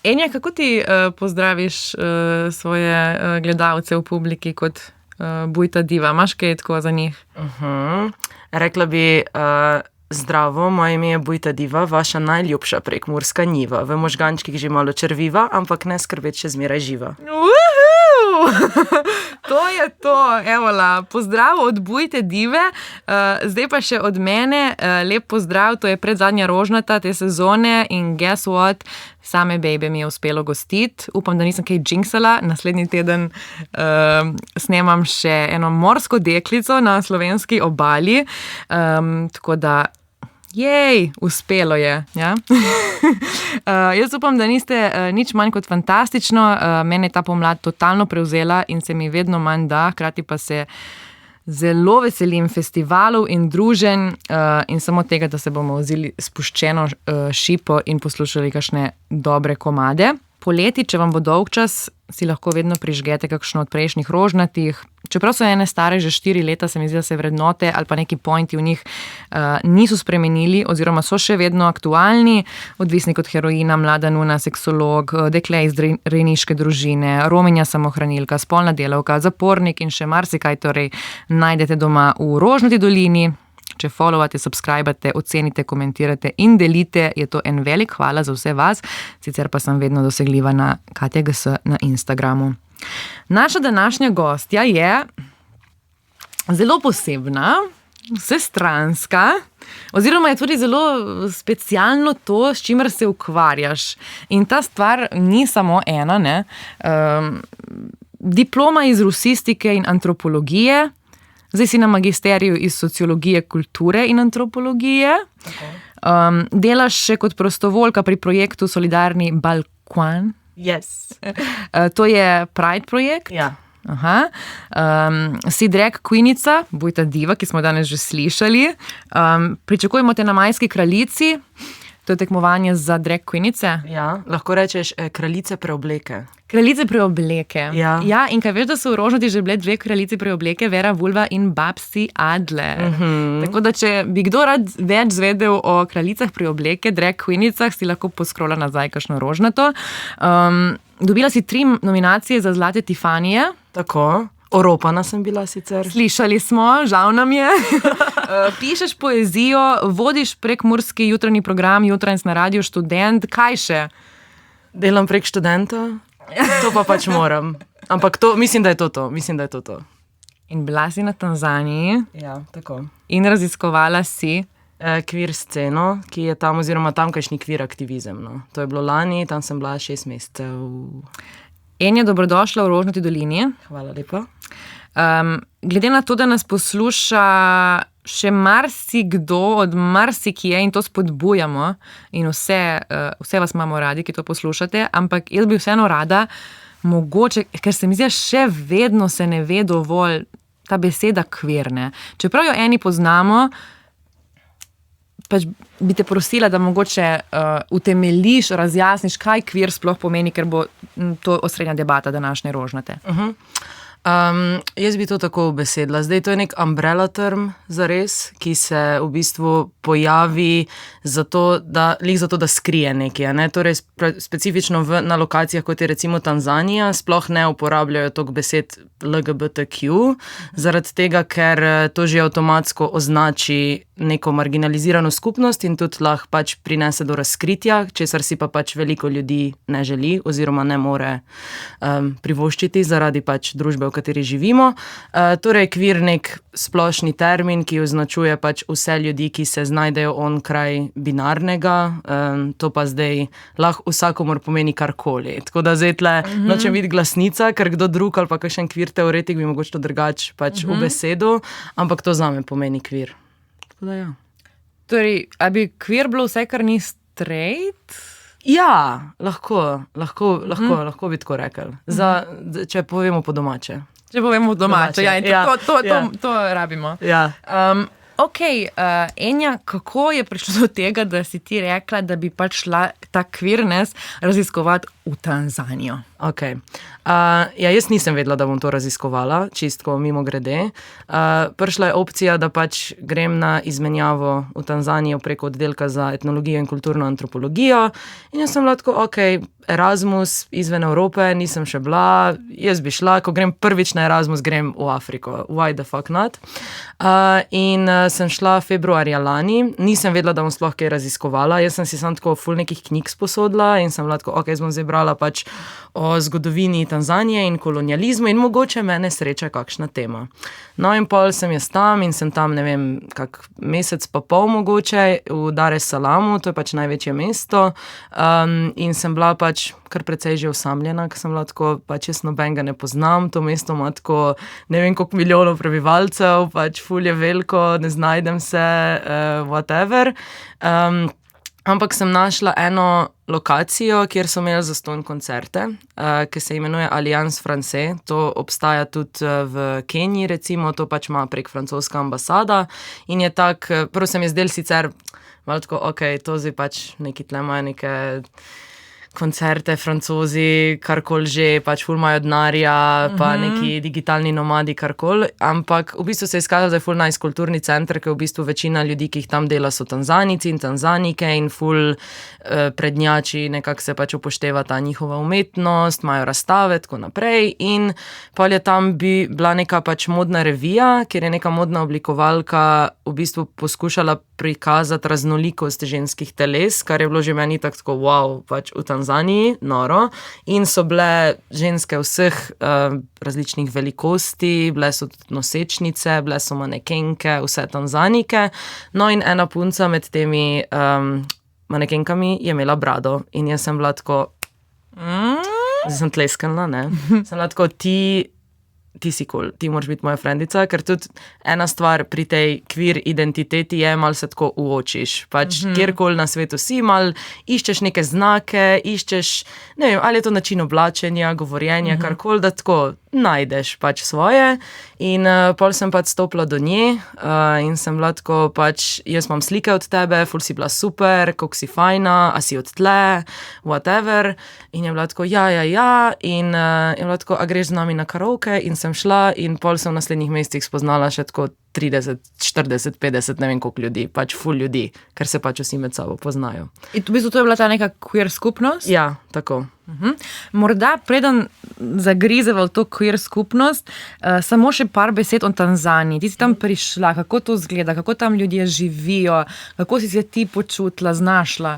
Enja, kako ti pozdraviš svoje gledalce v publiki kot bujta diva? Imaš kaj tako za njih? Rekla bi, zdravo, moje ime je Bujta diva, vaša najljubša prekmurska njiva. V možgančkih že malo črviva, ampak ne skrbeti, še zmeraj živa. To je to, evola, pozdrav od Bujte dive, zdaj pa še od mene, lep pozdrav, to je predzadnja rožnata te sezone in guess what, same baby mi je uspelo gostiti, upam, da nisem kaj jinxala, naslednji teden snemam še eno morsko deklico na slovenski obali, tako da jej, uspelo je. Ja? Jaz upam, da niste nič manj kot fantastično, mene je ta pomlad totalno prevzela in se mi vedno manj da, hkrati pa se zelo veselim festivalov in druženj in samo tega, da se bomo vzeli spuščeno šipo in poslušali kakšne dobre komade. Poleti, če vam bo dolgčas, si lahko vedno prižgete kakšno od prejšnjih rožnatih. Čeprav so ene stare že 4 leta, se mi zdi, da se vrednote ali pa neki pointi v njih niso spremenili oziroma so še vedno aktualni. Odvisnik od heroina, Mlada Nuna, Seksolog, Dekle iz rejniške družine, Rominja samohranilka, Spolna delavka, Zapornik in še marsikaj torej najdete doma v Rožnati dolini. Če followate, subscribate, ocenite, komentirate in delite, je to en velik hvala za vse vas, sicer pa sem vedno dosegljiva na Katja GS na Instagramu. Naša današnja gostja je zelo posebna, vsestranska, oziroma je tudi zelo specialno to, s čimer se ukvarjaš. In ta stvar ni samo ena, ne. Diploma iz rusistike in antropologije, zdaj si na magisteriju iz sociologije, kulture in antropologije. Delaš še kot prostovoljka pri projektu Solidarni Balkan. Yes. To je Pride projekt. Ja. Si drag queenicca, Bujta diva, ki smo danes že slišali. Pričakujemo te na Majski kraljici. To je tekmovanje za drag queenice. Ja, lahko rečeš kraljice preobleke. Kraljice preobleke. Ja. Ja, in kaj veš, da so v Rožnati že bile 2 kraljice preobleke, Vera Vulva in Babsi Adler. Tako da, če bi kdo rad več zvedel o kraljicah preobleke, drag queenicah, si lahko poskrola nazaj kakšno Rožnato. Dobila si 3 nominacije za Zlate Tifanije. Tako. Oropana sem bila sicer. Slišali smo, žal nam je. Pišeš poezijo, vodiš prekmurski jutranji program Jutranjc na Radiu Študent. Kaj še? Delam prek študenta, to pa pač moram. Ampak to, mislim, da je to to. In bila si na Tanzaniji. Ja, tako. In raziskovala si queer sceno, ki je tam, oziroma tamkajšnji queer aktivizem. No. To je bilo lani, tam sem bila 6 mesecev. Enja, dobrodošla v Rožnati dolini. Hvala lepa. Glede na to, da nas posluša še marsikdo od marsikje in to spodbujamo in vse vas imamo radi, ki to poslušate, ampak jaz bi vseeno rada, mogoče, ker se mi zdi, še vedno se ne ve dovolj ta beseda queer, ne. Čeprav jo eni poznamo, pač bi te prosila, da mogoče utemeljiš, razjasniš, kaj queer sploh pomeni, ker bo to osrednja debata današnje Rožnate. Jaz bi to tako obesedila. Zdaj, to je nek umbrella term zares, ki se v bistvu pojavi zato, da skrije nekaj. Ne? Torej, specifično na lokacijah, kot je recimo Tanzanija, sploh ne uporabljajo toliko besed LGBTQ, zaradi tega, ker to že avtomatsko označi neko marginalizirano skupnost in tudi lahko pač prinese do razkritja, česar si pa pač veliko ljudi ne želi oziroma ne more privoščiti zaradi pač družbe, v kateri živimo. Torej, queer nek splošni termin, ki označuje pač vse ljudi, ki se znajdejo onkraj binarnega, to pa zdaj lahko vsakomur pomeni karkoli. Tako da zdaj tle nočem biti glasnica, ker kdo drug ali pa kakšen queer teoretik bi mogoče to drugače pač v besedu, ampak to zame pomeni queer. Tako da ja. Torej, a bi queer bilo vse, kar ni straight? Ja, lahko bi tako rekel. Če povemo po domače. Če povemo po domače, ja, to rabimo. Ja. Ok, Enja, kako je prišlo do tega, da si ti rekla, da bi pač šla ta queerness raziskovati v Tanzanijo? Okay. Ja, jaz nisem vedela, da bom to raziskovala, čistko mimo grede. Prišla je opcija, da pač grem na izmenjavo v Tanzanijo preko oddelka za etnologijo in kulturno antropologijo. In jaz sem bila tako, ok, Erasmus izven Evrope, nisem še bila, jaz bi šla, ko grem prvič na Erasmus, grem v Afriko. Why the fuck not? In sem šla februarja lani, nisem vedela, da bom sploh kaj raziskovala, jaz sem si sam tako ful nekih knjig sposodila in sem bila tako, ok, jaz bom zdaj brala pač o zgodovini Tanzanije in kolonializmu in mogoče mene sreča kakšna tema. No in pol sem jaz tam in sem tam, ne vem, kak mesec pa pol mogoče v Dar es Salamu, to je pač največje mesto, in sem bila pač kar precej že osamljena, ker sem bila tako, pač jaz nobenega ne poznam, to mesto ima tako ne vem koliko milijonov prebivalcev, pač ful je veliko, ne znajdem se, whatever. Ampak sem našla eno lokacijo, kjer so imeli zastonj koncerte, ki se imenuje Alliance Française. To obstaja tudi v Keniji, recimo, to pač ima prek francoska ambasada. In je tak, prvo se mi je zdel sicer malo tako, ok, to zdaj pač neki tle imajo neke koncerte, Francozi, karkoli že, pač ful imajo denarja, pa neki digitalni nomadi, karkoli, ampak v bistvu se je izkazalo, da je ful nice kulturni center, ker v bistvu večina ljudi, ki jih tam dela, so Tanzanici in Tanzanike in ful prednjači, nekako se pač upošteva ta njihova umetnost, imajo razstave, tako naprej in pol je tam bila neka pač modna revija, kjer je neka modna oblikovalka v bistvu poskušala prikazati raznolikost ženskih teles, kar je bilo že meni tako, wow, pač v Tanzaniji, noro. In so bile ženske vseh različnih velikosti, bile so tudi nosečnice, bile so manekenke, vse Tanzanike. No in ena punca med temi manekenkami je imela brado in jaz sem bila tako, zdaj sem tleskala, ne? Sem bila tako, ti si cool, ti moraš biti moja frendica, ker tudi ena stvar pri tej queer identiteti je, malo se tako uočiš. Pač kjerkoli na svetu si, malo iščeš neke znake, iščeš, ne vem, ali je to način oblačenja, govorjenja, karkoli, da tako najdeš pač svoje. In pol sem pač stopila do nje in sem bila tako pač, jaz imam slike od tebe, ful si bila super, koliko si fajna, a si od tle, whatever. In je bila tako, ja, in je bila tako, a greš z nami na karaoke, in sem šla in pol sem v naslednjih mesecih spoznala še tako 30, 40, 50, ne vem koliko ljudi, pač ful ljudi, ker se pač vsi med sabo poznajo. In v bistvu to je bila ta neka queer skupnost? Ja, tako. Morda preden zagrizeva v to queer skupnost, samo še par besed o Tanzaniji. Ti si tam prišla, kako to izgleda, kako tam ljudje živijo, kako si se ti počutila, znašla?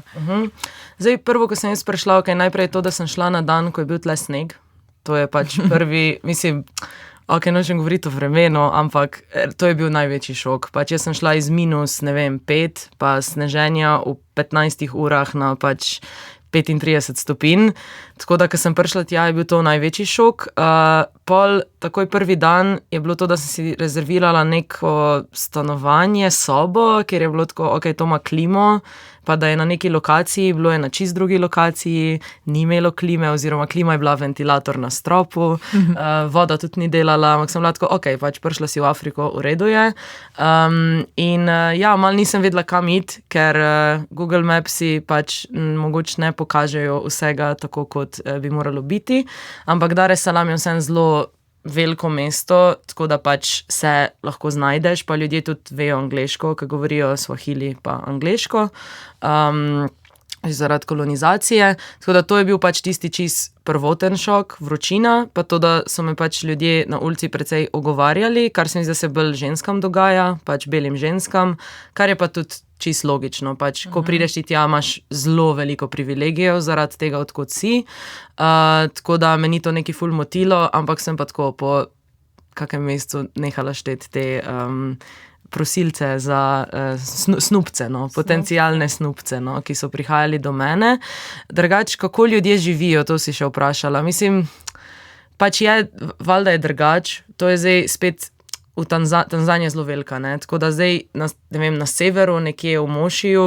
Zdaj, prvo, ko sem jaz prišla, najprej je to, da sem šla na dan, ko je bil tle sneg. To je pač prvi, mislim, nočem govoriti o vremenu, ampak to je bil največji šok. Pač jaz sem šla iz minus, ne vem, 5, pa sneženja v 15 urah na pač 35 stopinj. Tako da, ko sem prišla tja, je bil to največji šok. Pol, takoj prvi dan je bilo to, da sem si rezervirala neko stanovanje, sobo, kjer je bilo tako, ok, to ima klimo, pa da je na neki lokaciji, bilo je na čist drugi lokaciji, ni imelo klime, oziroma klima je bila ventilator na stropu, voda tudi ni delala, ampak sem bila tako, ok, pač prišla si v Afriko, v redu je. Ja, malo nisem vedela, kam iti, ker Google Mapsi pač mogoče ne pokažejo vsega tako, kot bi moralo biti, ampak Dar es Salaam je vsem zelo veliko mesto, tako da pač se lahko znajdeš, pa ljudje tudi vejo angleško, ki govorijo swahili pa angleško, zaradi kolonizacije, tako da to je bil pač tisti čist prvoten šok, vročina, pa to, da so me pač ljudje na ulici precej ogovarjali, kar se mi zdi, da se bolj ženskam dogaja, pač belim ženskam, kar je pa tudi čist logično, pač ko prideš ti tja, imaš zelo veliko privilegijev zaradi tega, odkot si, tako da me ni to neki ful motilo, ampak sem pa tako po kakem mestu nehala šteti te prosilce za snupce, potencialne snupce, ki so prihajali do mene. Drugače, kako ljudje živijo, to si še vprašala. Mislim, pač je, valjda je drugače, to je zdaj spet v Tanzanija je zelo velika, ne? Tako da zdaj, ne vem, na severu, nekje v Mošiju,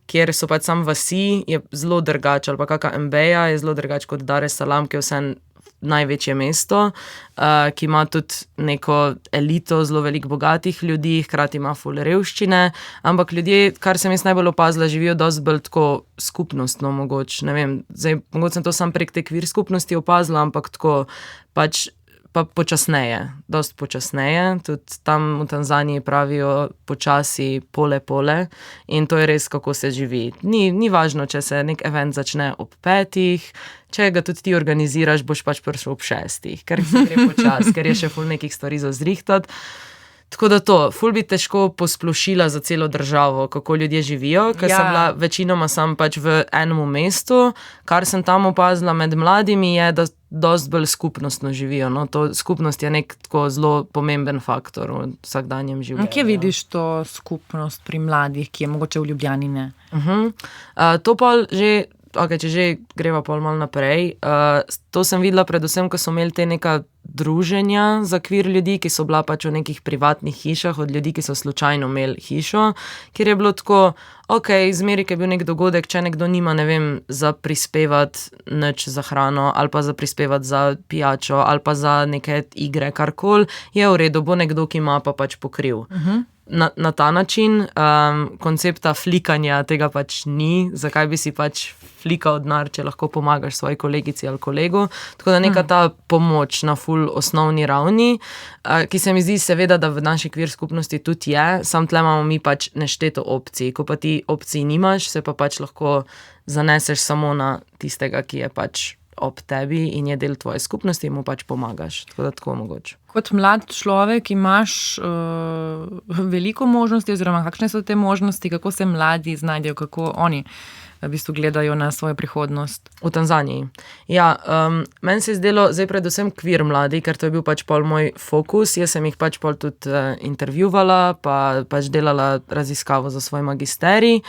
kjer so pač sam vasi, je zelo drugače, ali pa kakšna Mbeja je zelo drugače kot Dar es Salaam, ki je vsem največje mesto, ki ima tudi neko elito, zelo veliko bogatih ljudi, hkrati ima ful revščine, ampak ljudje, kar sem jaz najbolj opazila, živijo dosti bolj tako skupnostno mogoče, ne vem, zdaj mogoče sem to sam prek te kvir skupnosti opazila, ampak tako pač pa počasneje, dosti počasneje, tudi tam v Tanzaniji pravijo počasi pole in to je res, kako se živi. Ni važno, če se nek event začne ob 5, če ga tudi ti organiziraš, boš pač prišel ob 6, ker se gre počasi, ker je še ful nekih stvari za zrihtati. Tako da to, ful bi težko posplošila za celo državo, kako ljudje živijo, ker sem bila večinoma sam pač v enem mestu, kar sem tam opazila med mladimi je, da dosti bolj skupnostno živijo. No? To skupnost je nek tako zelo pomemben faktor v vsakdanjem življenju. Kje vidiš to skupnost pri mladih, ki je mogoče v Ljubljani, ne? To pa že, če že greva pol malo naprej, to sem videla predvsem, ko so imeli te neka druženja za kvir ljudi, ki so bila pač v nekih privatnih hišah od ljudi, ki so slučajno imeli hišo, kjer je bilo tako, zmeri, ki je bil nek dogodek, če nekdo nima, ne vem, za prispevati nič za hrano ali pa za prispevati za pijačo ali pa za neke igre, karkoli, je v redu, bo nekdo, ki ima pa pač pokril. Na ta način, koncepta flikanja tega pač ni, zakaj bi si pač flikal denar, če lahko pomagaš svoji kolegici ali kolegu, tako da neka ta pomoč na ful osnovni ravni, ki se mi zdi seveda, da v naši kvir skupnosti tudi je, sam tle imamo mi pač nešteto opcij, ko pa ti opcij nimaš, se pa pač lahko zaneseš samo na tistega, ki je pač ob tebi in je del tvoje skupnosti in mu pač pomagaš, tako da tako mogoče. Kot mlad človek imaš veliko možnosti, oziroma kakšne so te možnosti, kako se mladi znajdejo, kako oni v bistvu gledajo na svojo prihodnost? V Tanzaniji. Ja, meni se je zdelo, zdaj predvsem kvir mladi, ker to je bil pač pol moj fokus, jaz sem jih pač pol tudi intervjuvala, pa pač delala raziskavo za svoj magisterij.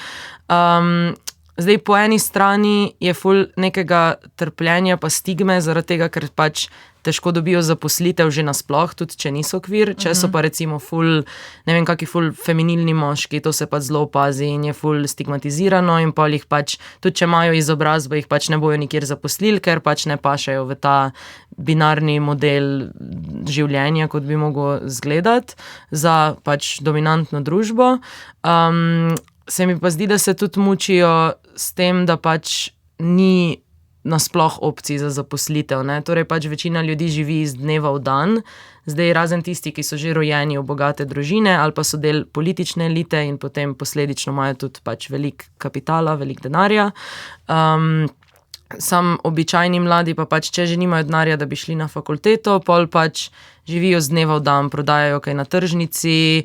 Zdaj, po eni strani je ful nekega trpljenja pa stigme, zaradi tega, ker pač težko dobijo zaposlitev že nasploh, tudi če niso kvir, če so pa recimo ful, ne vem, kaki ful feminilni moški, to se pač zelo opazi in je ful stigmatizirano in pol jih pač, tudi če imajo izobrazbo, jih pač ne bojo nikjer zaposlili, ker pač ne pašejo v ta binarni model življenja, kot bi mogel izgledati za pač dominantno družbo. Se mi pa zdi, da se tudi mučijo s tem, da pač ni nasploh opcij za zaposlitev, ne? Torej pač večina ljudi živi iz dneva v dan, zdaj razen tisti, ki so že rojeni v bogate družine ali pa so del politične elite in potem posledično imajo tudi pač veliko kapitala, veliko denarja. Sam običajni mladi pa pač, če že nimajo denarja, da bi šli na fakulteto, pol pač živijo z dneva v dan, prodajajo kaj na tržnici,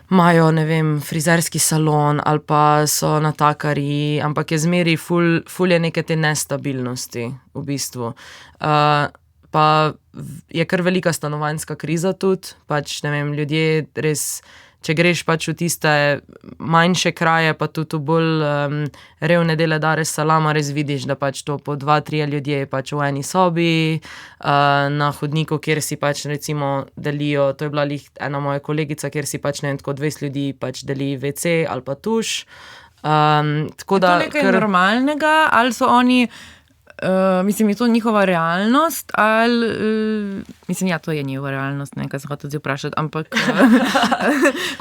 imajo, ne vem, frizerski salon ali pa so natakarji, ampak je zmeri ful je neke te nestabilnosti v bistvu. Pa je kar velika stanovanjska kriza tudi, pač ne vem, ljudje res, če greš pač v tiste manjše kraje, pa tudi v bolj revne dele Dar es Salama, res vidiš, da pač to po 2-3 ljudje pač v eni sobi, na hodniku, kjer si pač recimo delijo, to je bila ena moja kolegica, kjer si pač ne vem, tako 20 ljudi pač deli WC ali pa tuš. Tako da, je to nekaj normalnega, ali so oni, mislim, je to njihova realnost, ali, mislim, ja, to je njihova realnost, nekaj se hotel vprašati, ampak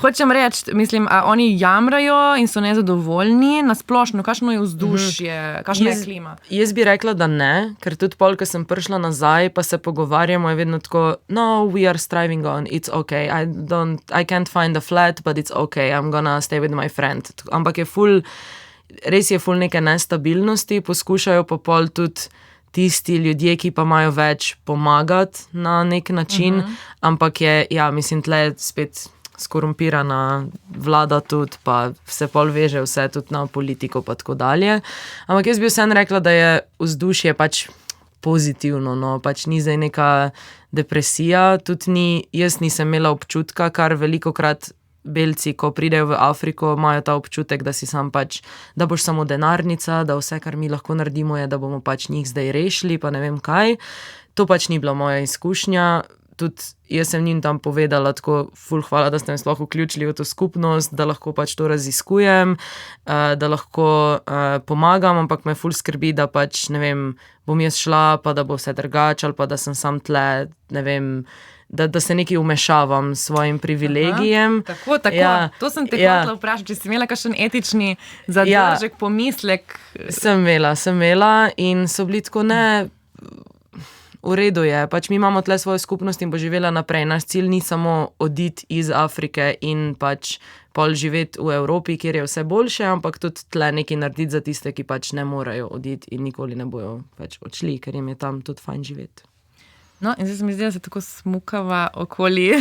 hočem reči, mislim, a oni jamrajo in so nezadovoljni nasplošno, kakšno je vzdušje, kakšna je klima? Jaz bi rekla, da ne, ker tudi pol, ko sem prišla nazaj, pa se pogovarjamo, je vedno tako, no, we are striving on, it's okay, I can't find a flat, but it's okay, I'm gonna stay with my friend. Ampak je res je ful neke nestabilnosti, poskušajo pa pol tudi tisti ljudje, ki pa imajo več pomagati na nek način, ampak je, ja, mislim, tle spet skorumpirana vlada tudi, pa se pol veže vse tudi na politiko pa tako dalje. Ampak jaz bi vseeno rekla, da je vzdušje pač pozitivno, no, pač ni zdaj neka depresija, tudi jaz nisem imela občutka, kar velikokrat belci, ko pridejo v Afriko, imajo ta občutek, da si sam pač, da boš samo denarnica, da vse, kar mi lahko naredimo, je, da bomo pač njih zdaj rešili, pa ne vem kaj. To pač ni bila moja izkušnja. tudi jaz sem njim tam povedala, tako ful hvala, da ste me sploh vključili v to skupnost, da lahko pač to raziskujem, da lahko pomagam, ampak me ful skrbi, da pač, ne vem, bom jaz šla, pa da bo vse drugače, ali pa da sem sam tle, ne vem, da se nekaj vmešavam s svojim privilegijem. Tako. Ja, to sem te hotela vprašati, če si imela kakšen etični zadržek, pomislek. Sem imela in so bili tako v redu je, pač mi imamo tle svojo skupnost in bo živela naprej. Naš cilj ni samo oditi iz Afrike in pač pol živeti v Evropi, kjer je vse boljše, ampak tudi tle nekaj narediti za tiste, ki pač ne morejo oditi in nikoli ne bojo več odšli, ker jim je tam tudi fajn živeti. No, in zdaj se mi zdi, da se tako smukava okoli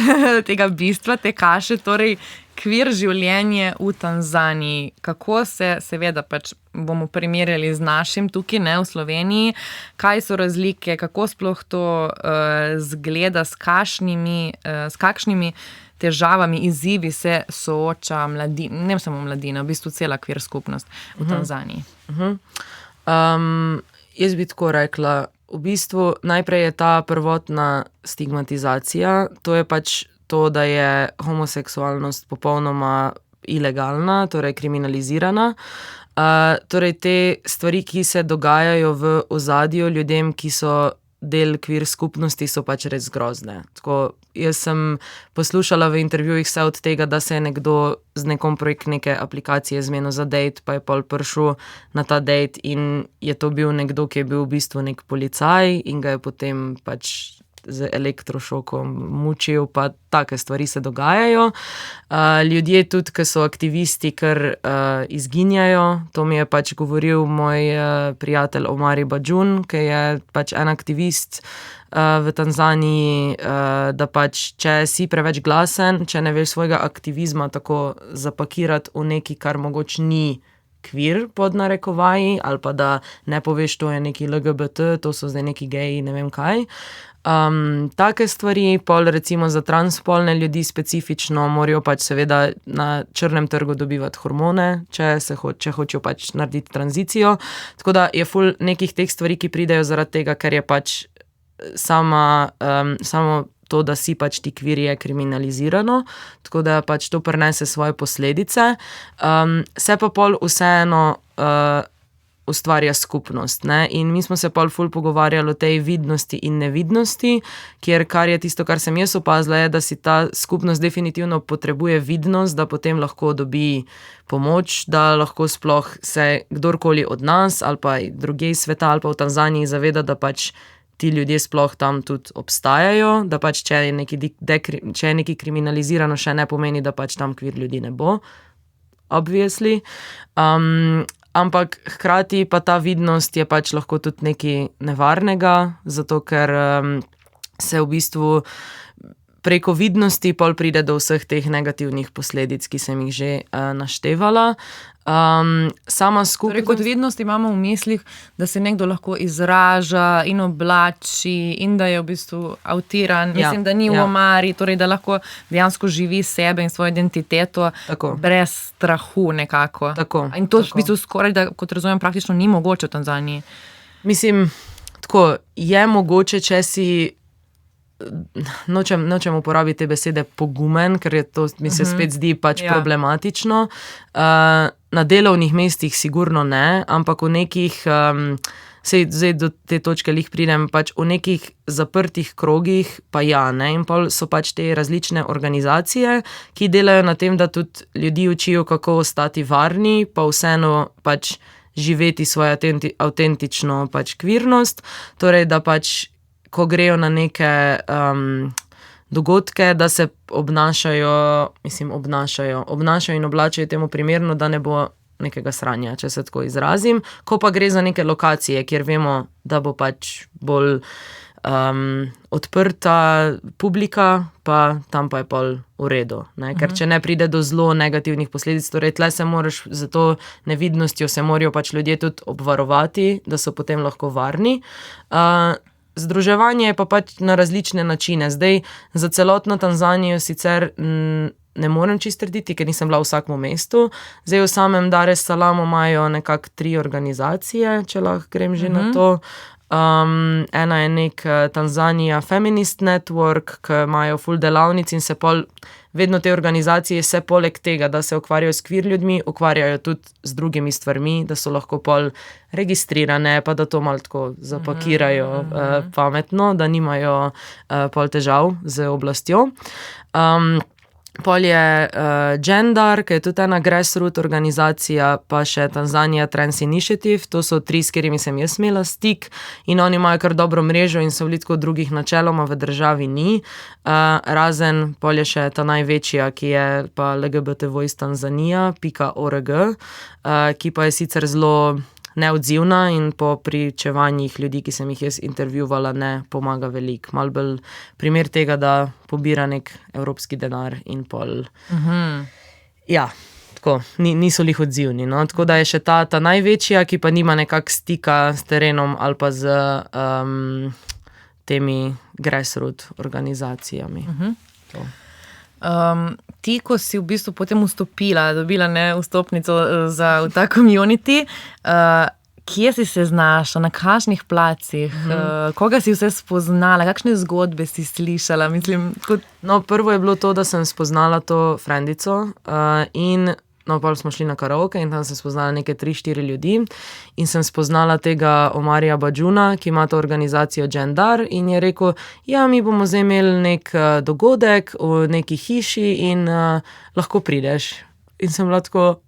tega bistva, te kaše, torej kvir življenje v Tanzaniji. Kako se, seveda, pač bomo primerjali z našim tukaj, ne, v Sloveniji, kaj so razlike, kako sploh to zgleda, s kakšnimi težavami, izzivi se sooča mladina, ne samo mladina, v bistvu cela kvir skupnost v Tanzaniji. Jaz bi tako rekla, v bistvu najprej je ta prvotna stigmatizacija, to je pač to, da je homoseksualnost popolnoma ilegalna, torej kriminalizirana. Torej te stvari, ki se dogajajo v ozadju ljudem, ki so del kvir skupnosti, so pač res grozne. Tako, jaz sem poslušala v intervjujih vse od tega, da se je nekdo z nekom prek neke aplikacije zmenil za dejt, pa je pol prišel na ta dejt in je to bil nekdo, ki je bil v bistvu nek policaj in ga je potem pač z elektrošokom mučil, pa take stvari se dogajajo. Ljudje tudi, ki so aktivisti, kar izginjajo, to mi je pač govoril moj prijatelj Omari Badžun, ki je pač en aktivist v Tanzaniji, da pač, če si preveč glasen, če ne veš svojega aktivizma tako zapakirati v nekaj, kar mogoče ni kvir pod narekovaji, ali pa da ne poveš, to je neki LGBT, to so zdaj neki geji, ne vem kaj. Take stvari, pol recimo za transpolne ljudi specifično, morajo pač seveda na črnem trgu dobivati hormone, če hočejo pač narediti tranzicijo. Tako da je ful nekih teh stvari, ki pridejo zaradi tega, ker je pač samo to, da si pač ti kvir, je kriminalizirano, tako da pač to prinese svoje posledice. Se pa pol vseeno ustvarja skupnost, ne? In mi smo se pol ful pogovarjali o tej vidnosti in nevidnosti, kar je tisto, kar sem jaz opazila, je, da si ta skupnost definitivno potrebuje vidnost, da potem lahko dobi pomoč, da lahko sploh se kdorkoli od nas ali pa drugje iz sveta ali pa v Tanzaniji zaveda, da pač ti ljudje sploh tam tudi obstajajo, da pač če je nekaj kriminalizirano, še ne pomeni, da pač tam kvir ljudi ne bo, obviously. Ampak hkrati pa ta vidnost je pač lahko tudi nekaj nevarnega, zato ker se v bistvu preko vidnosti pol pride do vseh teh negativnih posledic, ki sem jih že naštevala. Sama skupaj... Torej, kot vidnost imamo v mislih, da se nekdo lahko izraža in oblači in da je v bistvu avtiran, mislim, da ni v omari, torej, da lahko dejansko živi sebe in svojo identiteto brez strahu nekako. In to v bistvu skoraj, da, kot razumem, praktično ni mogoče v Tanzaniji. Mislim, tako, je mogoče, če si nočem uporabiti te besede pogumen, ker je to, mi se spet zdi pač problematično. Na delovnih mestih sigurno ne, ampak v nekih, zdaj do te točke lih pridem, pač v nekih zaprtih krogih pa ja, ne, in pol so pač te različne organizacije, ki delajo na tem, da tudi ljudi učijo, kako ostati varni, pa vseeno pač živeti svojo avtentično pač kvirnost, torej da pač ko grejo na neke dogodke, da se obnašajo in oblačijo temu primerno, da ne bo nekega sranja, če se tako izrazim. Ko pa gre za neke lokacije, kjer vemo, da bo pač bolj odprta publika, pa tam pa je pol v redu. Ne? Ker če ne pride do zelo negativnih posledic, torej tle se moraš za to nevidnostjo, se morajo pač ljudje tudi obvarovati, da so potem lahko varni. Združevanje je pa pač na različne načine. Zdaj, za celotno Tanzanijo sicer ne morem čisto trditi, ker nisem bila v vsakem mestu. Zdaj, v samem Dar es Salamu imajo nekako 3 organizacije, če lahko grem že na to. Ena je nek Tanzania Feminist Network, ki imajo ful delavnic in se vedno te organizacije se poleg tega, da se ukvarjajo s queer ljudmi, ukvarjajo tudi z drugimi stvarmi, da so lahko registrirane, pa da to malo tako zapakirajo pametno, da nimajo pol težav z oblastjo. Pol je Gender, ki je tudi ena grassroot organizacija, pa še Tanzania Trans Initiative, to so 3, s katerimi sem jaz imela stik in oni imajo kar dobro mrežo in so veliko drugih načeloma v državi ni. Razen pol je še ta največja, ki je pa LGBT Voice Tanzania.org, ki pa je sicer zelo neodzivna in po pričevanjih ljudi, ki sem jih jaz intervjuvala, ne pomaga veliko. Malo bolj primer tega, da pobira nek evropski denar in pol. Ja, tako, niso lih odzivni. No? Tako da je še ta največja, ki pa nima nekak stika s terenom ali pa z temi grassroot organizacijami. Ti, ko si v bistvu potem vstopila, dobila vstopnico v ta community, kje si se znašla, na kakšnih placih, koga si vse spoznala, kakšne zgodbe si slišala? No, prvo je bilo to, da sem spoznala to frendico in pol smo šli na karaoke in tam sem spoznala neke 3-4 ljudi in sem spoznala tega Omarija Badžuna, ki ima to organizacijo Gender in je rekel, ja, mi bomo zdaj imeli nek dogodek v neki hiši in lahko prideš. In sem bila tako,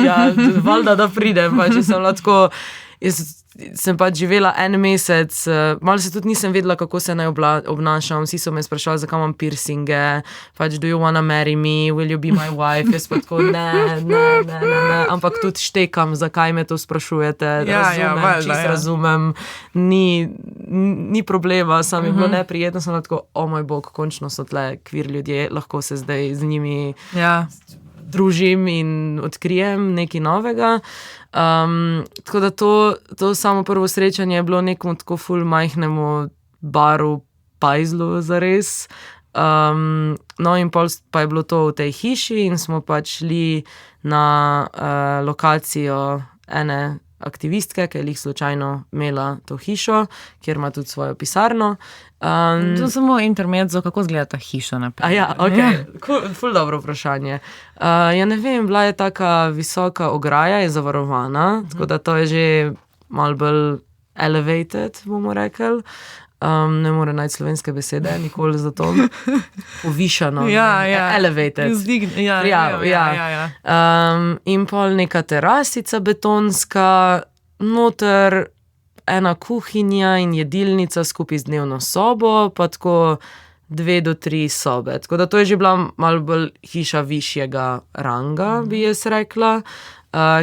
ja, valjda, da pridem, pač sem bila tako, jaz sem pač živela en mesec, malo se tudi nisem vedela, kako se naj obnašam, vsi so me sprašali, zakaj imam piercinge, pač do you wanna marry me, will you be my wife, jaz pa tako, ne, ampak tudi štekam, zakaj me to sprašujete, razumem, ni problema, sam je bilo neprijetno, sem tako, moj bog, končno so tle queer ljudje, lahko se zdaj z njimi družim in odkrijem nekaj novega. Tako da to samo prvo srečanje je bilo nekomu tako ful majhnemu baru pajzlu zares. No in pol pa je bilo to v tej hiši in smo pač šli na lokacijo ene aktivistke, ki je lih slučajno imela to hišo, kjer ima tudi svojo pisarno. To samo intermezzo, kako izgleda ta hiša naprej? Ful dobro vprašanje. Ja ne vem, bila je taka visoka ograja, je zavarovana, tako da to je že malo bolj elevated, bomo rekli. Ne more najti slovenske besede, nikoli za to. Povišano. Elevated. In pol neka terasica betonska, noter ena kuhinja in jedilnica skupaj z dnevno sobo, pa tako 2 do 3 sobe. Tako da to je že bila malo bolj hiša višjega ranga, bi jaz rekla.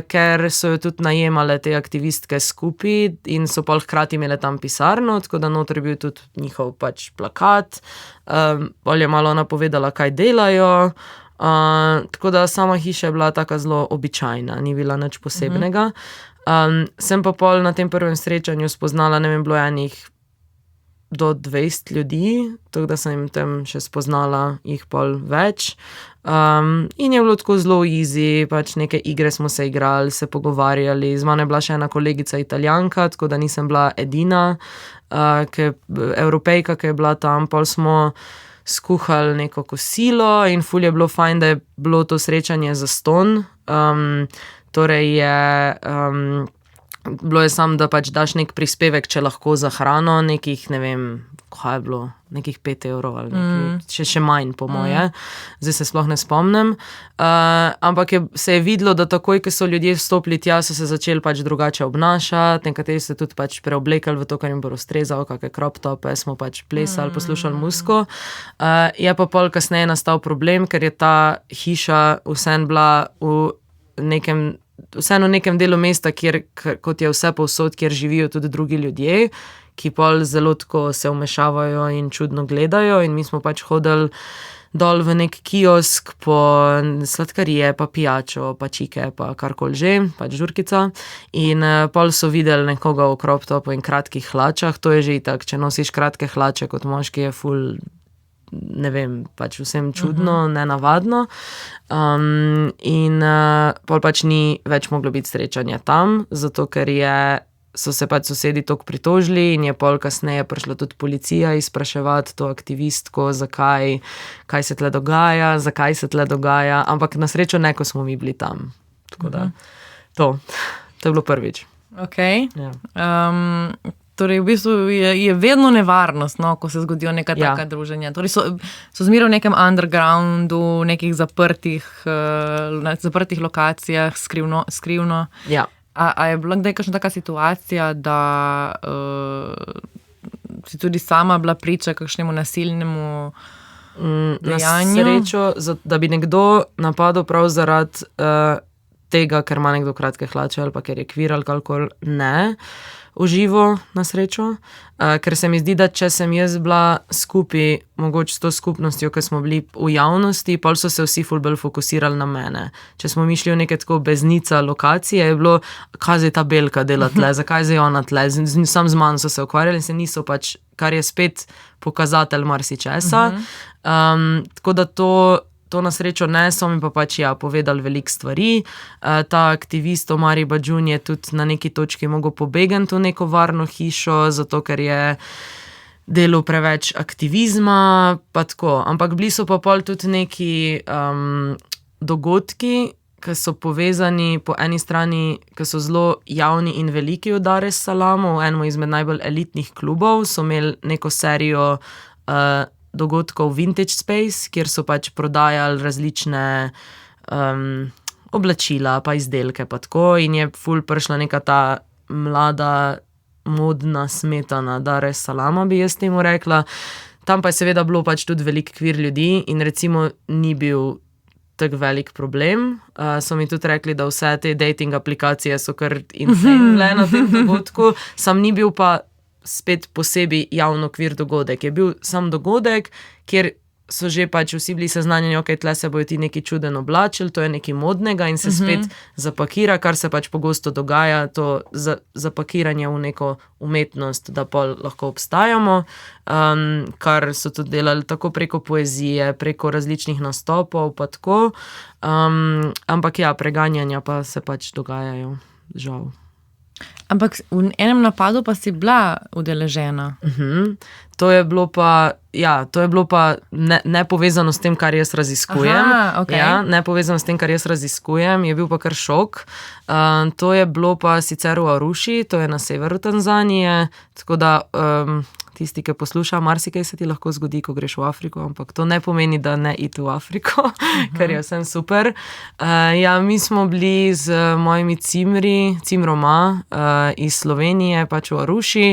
Ker so jo tudi najemale te aktivistke skupaj in so pol hkrati imele tam pisarno, tako da noter je bil tudi njihov pač plakat, pol je malo ona povedala, kaj delajo, tako da sama hiša je bila taka zelo običajna, ni bila nič posebnega. Sem pa pol na tem prvem srečanju spoznala, ne vem, bilo enih do 20 ljudi, tako da sem jim tam še spoznala jih pol več. In je bilo tako zelo easy, pač neke igre smo se igrali, se pogovarjali, z mano je bila še ena kolegica Italijanka, tako da nisem bila edina, Evropejka, ki je bila tam, pol smo skuhali neko kosilo in ful je bilo fajn, da je bilo to srečanje zastonj, torej je bilo je samo, da pač daš nek prispevek, če lahko za hrano, nekih, ne vem, kaj je bilo, nekih 5 evrov ali nekaj, še manj po moje, zdaj se sploh ne spomnim, ampak se je videlo, da takoj, ko so ljudje vstopili tja, so se začeli pač drugače obnašati, nekateri se tudi pač preoblekali v to, kar jim bo ustrezalo, kakšne crop tope, smo pač plesali, poslušali muziko, je pa pol kasneje nastal problem, ker je ta hiša vseeno bila vseeno v nekem delu mesta, kjer, kot je vse povsod, kjer živijo tudi drugi ljudje, ki pol zelo tako se vmešavajo in čudno gledajo in mi smo pač hodili dol v nek kiosk po sladkarije, pa pijačo, pa čike, pa karkoli že, pač žurkica in pol so videli nekoga v crop topu in kratkih hlačah, to je že itak, če nosiš kratke hlače kot moški je ful, ne vem, pač vsem čudno, nenavadno. In pol pač ni več moglo biti srečanja tam, zato ker je so se pač sosedi toliko pritožili in je pol kasneje prišla tudi policija izpraševati to aktivistko, zakaj, kaj se tle dogaja, ampak na srečo ne, ko smo mi bili tam. Tako da, to je bilo prvič. Okay. Ja. Torej, v bistvu je vedno nevarnost, no, ko se zgodijo neka taka druženja. Torej so zmeraj v nekem undergroundu, nekih zaprtih lokacijah, skrivno. Ja. A je bila kdaj kakšna taka situacija, da si tudi sama bila priča kakšnemu nasilnemu dejanju? Na srečo, da bi nekdo napadel prav zaradi tega, ker ima nekdo kratke hlače ali pa ker je kvir ali kakor ne, v živo, na srečo. Ker se mi zdi, da če sem jaz bila skupaj, mogoče s to skupnostjo, ki smo bili v javnosti, pol so se vsi ful bolj fokusirali na mene. Če smo mi šli v neke tako beznica lokacije, je bilo, kaj zdaj ta belka dela tle, zakaj zdaj ona tle, sam z mano so se ukvarjali in se niso pač, kar je spet pokazatelj marsičesa. Tako da to na srečo ne, so mi pa pač povedali veliko stvari. Ta aktivist Omari Badžun je tudi na neki točki mogel pobegati v neko varno hišo, zato ker je delal preveč aktivizma, pa tako. Ampak bili so pa pol tudi neki dogodki, ki so povezani po eni strani, ki so zelo javni in veliki v Dar es Salamu, v enem izmed najbolj elitnih klubov, so imeli neko serijo dogodkov Vintage Space, kjer so pač prodajali različne oblačila pa izdelke pa tako in je ful prišla neka ta mlada modna smetana Dar es Salama, bi jaz temu rekla. Tam pa je seveda bilo pač tudi veliko kvir ljudi in recimo ni bil tak velik problem. So mi tudi rekli, da vse te dating aplikacije so kar insane bile na tem dogodku, sam ni bil pa spet posebej javno kvir dogodek. Je bil sam dogodek, kjer so že pač vsi bili seznanjeni, ok, tle se bojo ti neki čuden oblačili, to je nekaj modnega in se spet zapakira, kar se pač pogosto dogaja, to zapakiranje v neko umetnost, da pol lahko obstajamo, kar so tudi delali tako preko poezije, preko različnih nastopov, pa tako. Ampak preganjanja pa se pač dogajajo, žal. Ampak v enem napadu pa si bila udeležena. To je bilo pa ne povezano s tem, kar jaz raziskujem. Okay. Ne povezano s tem, kar jaz raziskujem, je bil pa kar šok. To je bilo pa sicer v Aruši, to je na severu Tanzanije, tako da tisti, ki posluša, marsikaj se ti lahko zgodi, ko greš v Afriko, ampak to ne pomeni, da ne iti v Afriko, ker je vsem super. Mi smo bili z mojimi cimroma iz Slovenije, pač v Aruši,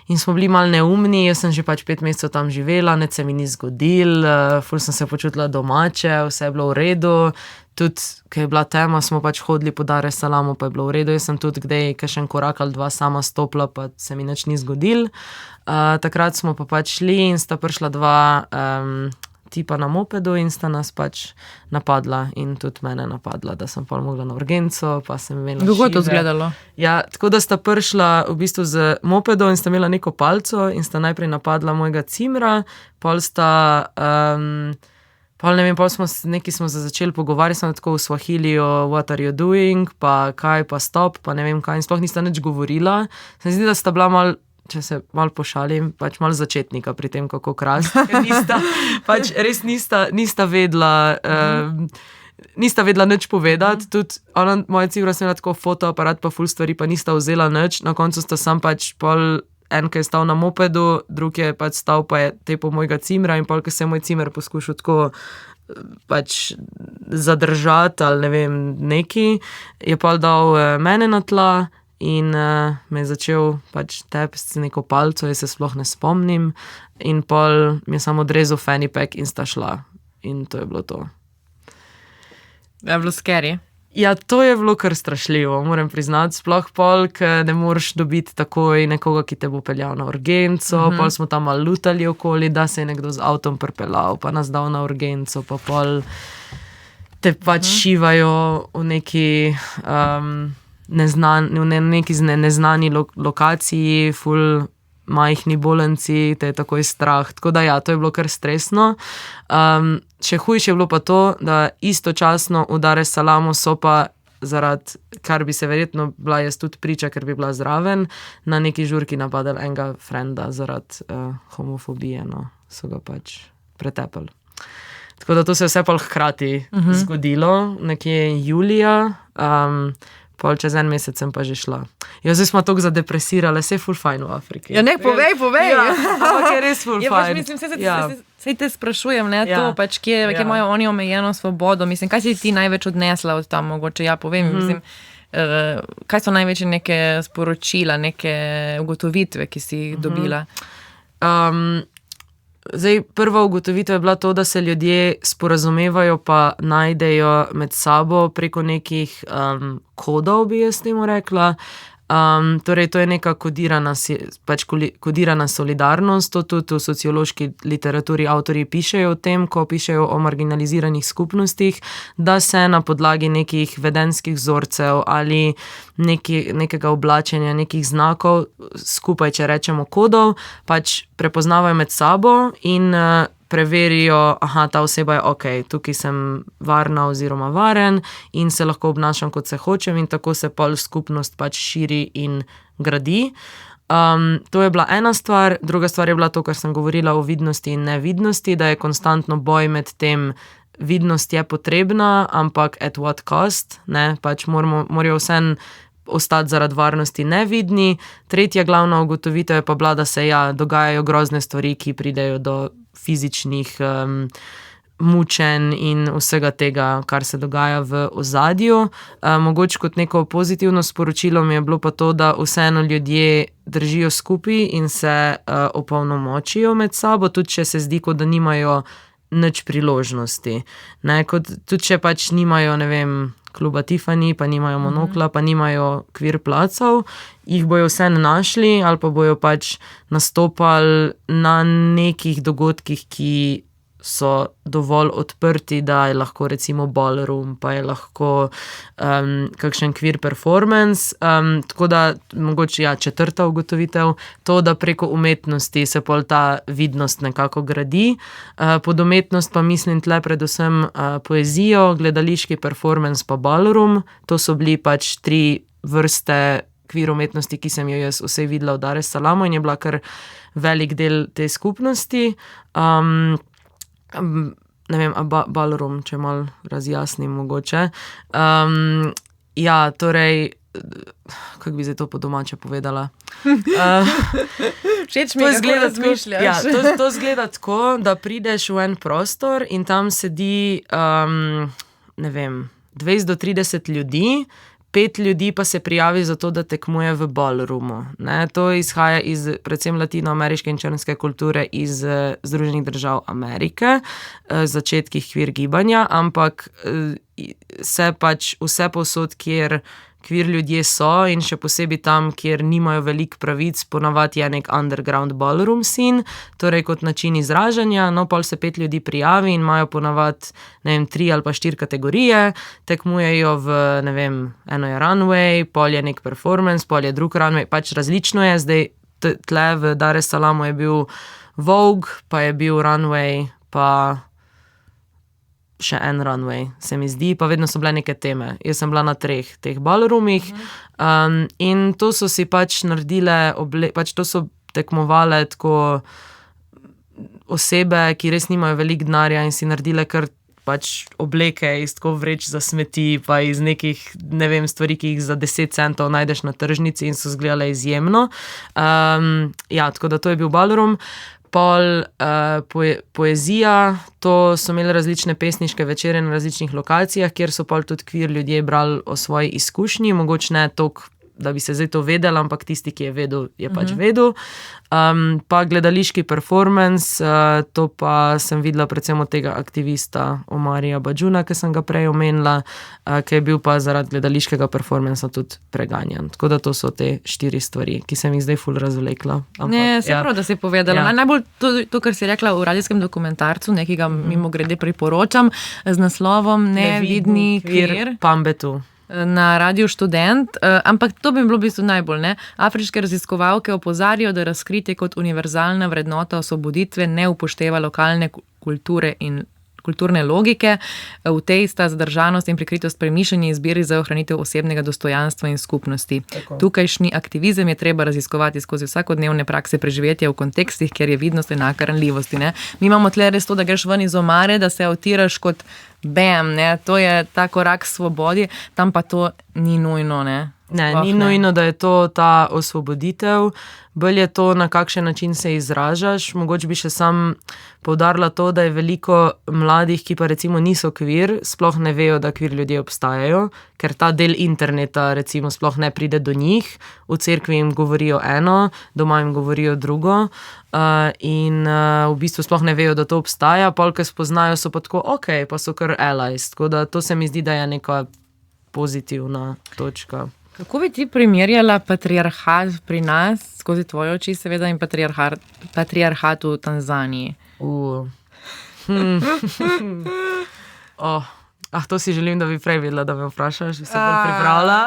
in smo bili malo neumni, jaz sem že pač 5 mesecev tam živela, nič se mi ni zgodil, ful sem se počutila domače, vse je bilo v redu, tudi, ko je bila tema, smo pač hodili po Dar es Salamu, pa je bilo v redu, jaz sem tudi kdaj kakšen korak ali dva sama stopila, pa se mi nič ni zgodil. Takrat smo pa pač šli in sta prišla dva tipa na mopedu in sta nas pač napadla in tudi mene napadla, da sem pol mogla na urgenco, pa sem imela šive. Kako je to izgledalo? Tako da sta prišla v bistvu z mopedom in sta imela neko palco in sta najprej napadla mojega cimra, pol sta pol smo se začeli pogovarjati, sem tako v Swahiliju, what are you doing, pa kaj, pa stop, pa ne vem kaj, in sploh nista nič govorila. Se mi zdi, da sta bila malo, če se malo pošalim, pač malo začetnika pri tem, kako krasti, ker res nista vedela, nista vedela nič povedati, tudi ona, moja cimra, sem imela tako fotoaparat, pa ful stvari, pa nista vzela nič, na koncu sta sam pač pol, en, ki je stal na mopedu, drug je pač stal, pa je tepo mojega cimra in pol, ki se je moj cimer poskušal tako pač zadržati ali ne vem, neki, je pol dal mene na tla in me je začel pač tepsti z neko palco, jaz se sploh ne spomnim in pol mi je samo odrezal fanny pack in sta šla in to je bilo to. Je bilo scary? To je bilo kar strašljivo, moram priznati, sploh pol, ker ne moreš dobiti takoj nekoga, ki te bo peljal na urgenco, pol smo tam malo lutali okoli, da se je nekdo z avtom pripeljal, pa nas dal na urgenco, pa pol te pač šivajo v neki neznani lokaciji, ful majhni bolnici, te je takoj strah, tako da to je bilo kar stresno. Še hujše je bilo pa to, da istočasno v Dar es Salamu so pa zaradi, kar bi se verjetno bila jaz tudi priča, ker bi bila zraven, na neki žurki napadali enega frenda zaradi homofobije, no, so ga pač pretepali. Tako da to se je vse pol hkrati zgodilo, nekje julija, pol čez en mesec sem pa že šla. Ja, zdaj smo toliko zadepresirali, se je ful fajn v Afriki. Ja, ne, povej. Ja, ampak je res ful Ja, fajn. pač mislim, sej te sprašujem, ne, to pač, kje imajo oni omejeno svobodo, mislim, kaj si ti največ odnesla od tam, mogoče, ja, povem, mislim, kaj so največje neke sporočila, neke ugotovitve, ki si jih dobila? Zdaj, prva ugotovitev je bila to, da se ljudje sporazumevajo pa najdejo med sabo preko nekih kodov, bi jaz temu rekla. Torej, to je neka kodirana solidarnost, to tudi v sociološki literaturi avtorji pišejo o tem, ko pišejo o marginaliziranih skupnostih, da se na podlagi nekih vedenjskih vzorcev ali nekega oblačenja, nekih znakov, skupaj, če rečemo kodov, pač prepoznavajo med sabo in preverijo, ta oseba je okej, tukaj sem varna oziroma varen in se lahko obnašam, kot se hočem, in tako se pol skupnost pač širi in gradi. To je bila ena stvar, druga stvar je bila to, kar sem govorila o vidnosti in nevidnosti, da je konstantno boj med tem, vidnost je potrebna, ampak at what cost, ne, pač morajo vseeno ostati zaradi varnosti nevidni. Tretja glavna ugotovitev je pa bila, da se dogajajo grozne stvari, ki pridejo do fizičnih mučenj in vsega tega, kar se dogaja v ozadju. Mogoče kot neko pozitivno sporočilo mi je bilo pa to, da vseeno ljudje držijo skupaj in se opolnomočijo med sabo, tudi če se zdi, kot da nimajo nič priložnosti. Ne, tudi če pač nimajo, ne vem, kluba Tiffany, pa nimajo monokla, pa nimajo kvir placov, jih bojo vseeno našli ali pa bojo pač nastopali na nekih dogodkih, ki so dovolj odprti, da je lahko recimo ballroom, pa je lahko kakšen queer performance. Tako da mogoče četrta ugotovitev, to, da preko umetnosti se pol ta vidnost nekako gradi. Pod umetnost pa mislim tle predvsem poezijo, gledališki performance pa ballroom. To so bili pač 3 vrste queer umetnosti, ki sem jo jaz vsej videla v Dar es Salamu in je bila kar velik del te skupnosti. Ne vem, ballroom, če malo razjasnim mogoče. Torej, kako bi zdaj to po domače povedala? Všeč mi je, kako razmišljaš. To izgleda tako, da prideš v en prostor in tam sedi, ne vem, 20 do 30 ljudi, 5 ljudi pa se prijavi za to, da tekmuje v ballroomu. Ne, to izhaja iz predvsem latinoameriške in črnske kulture iz Združenih držav Amerike, začetkih queer gibanja, ampak se pač vse povsod, kjer queer ljudje so in še posebej tam, kjer nimajo veliko pravic, ponavadi je nek underground ballroom scene, torej kot način izražanja, no pol se 5 ljudi prijavi in imajo ponavadi, ne vem, 3 ali pa 4 kategorije, tekmujejo v, ne vem, eno je runway, pol je nek performance, pol je drug runway, pač različno je, zdaj tle v Dar es Salamu je bil Vogue, pa je bil runway, pa še en runway, se mi zdi, pa vedno so bile neke teme. Jaz sem bila na 3 teh ballroomih in to so si pač naredile, pač to so tekmovale tako osebe, ki res nimajo veliko denarja in si naredile kar pač obleke iz tako vreč za smeti, pa iz nekih, ne vem, stvari, ki jih za 10 centov najdeš na tržnici in so izgledale izjemno. Tako da to je bil ballroom. Pol poezija, to so imeli različne pesniške večere na različnih lokacijah, kjer so pol tudi queer ljudje brali o svoji izkušnji, mogoče ne toliko, da bi se zdaj to vedel, ampak tisti, ki je vedel, je pač vedel. Pa gledališki performance, to pa sem videla predvsem od tega aktivista Omarija Badžuna, ki sem ga prej omenila, ki je bil pa zaradi gledališkega performansa tudi preganjan. Tako da to so te 4 stvari, ki sem jih zdaj ful razvlekla. Prav, da si povedala. Najbolj to, kar si rekla v radijskem dokumentarcu, nekega mimogrede priporočam, z naslovom Nevidni queer. Pambetu. Na Radiu Študent, ampak to bi bilo v bistvu najbolj, ne? Afriške raziskovalke opozarjajo, da razkritje kot univerzalna vrednota osvoboditve ne upošteva lokalne kulture in kulturne logike. V tej sta zadržanost in prikritost premišljeni izbiri za ohranitev osebnega dostojanstva in skupnosti. Tukajšnji aktivizem je treba raziskovati skozi vsakodnevne prakse preživetja v kontekstih, kjer je vidnost enaka ranljivosti. Ne? Mi imamo tle res to, da greš ven iz omare, da se avtiraš kot bam, ne? To je ta korak svobodi, tam pa to ni nujno, ne? Ne, ni nujno, da je to ta osvoboditev, bolj je to, na kakšen način se izražaš. Mogoče bi še sam poudarila to, da je veliko mladih, ki pa recimo niso kvir, sploh ne vejo, da kvir ljudje obstajajo, ker ta del interneta recimo sploh ne pride do njih, v cerkvi jim govorijo eno, doma jim govorijo drugo in v bistvu sploh ne vejo, da to obstaja, pol, ko spoznajo, so pa tako, ok, pa so kar allies, tako da to se mi zdi, da je neka pozitivna točka. Kako bi ti primerjala patriarhat pri nas, skozi tvoje oči seveda, in patriarhat v Tanzaniji? To si želim, da bi prej videla, da me vprašaš, se bolj pripravila.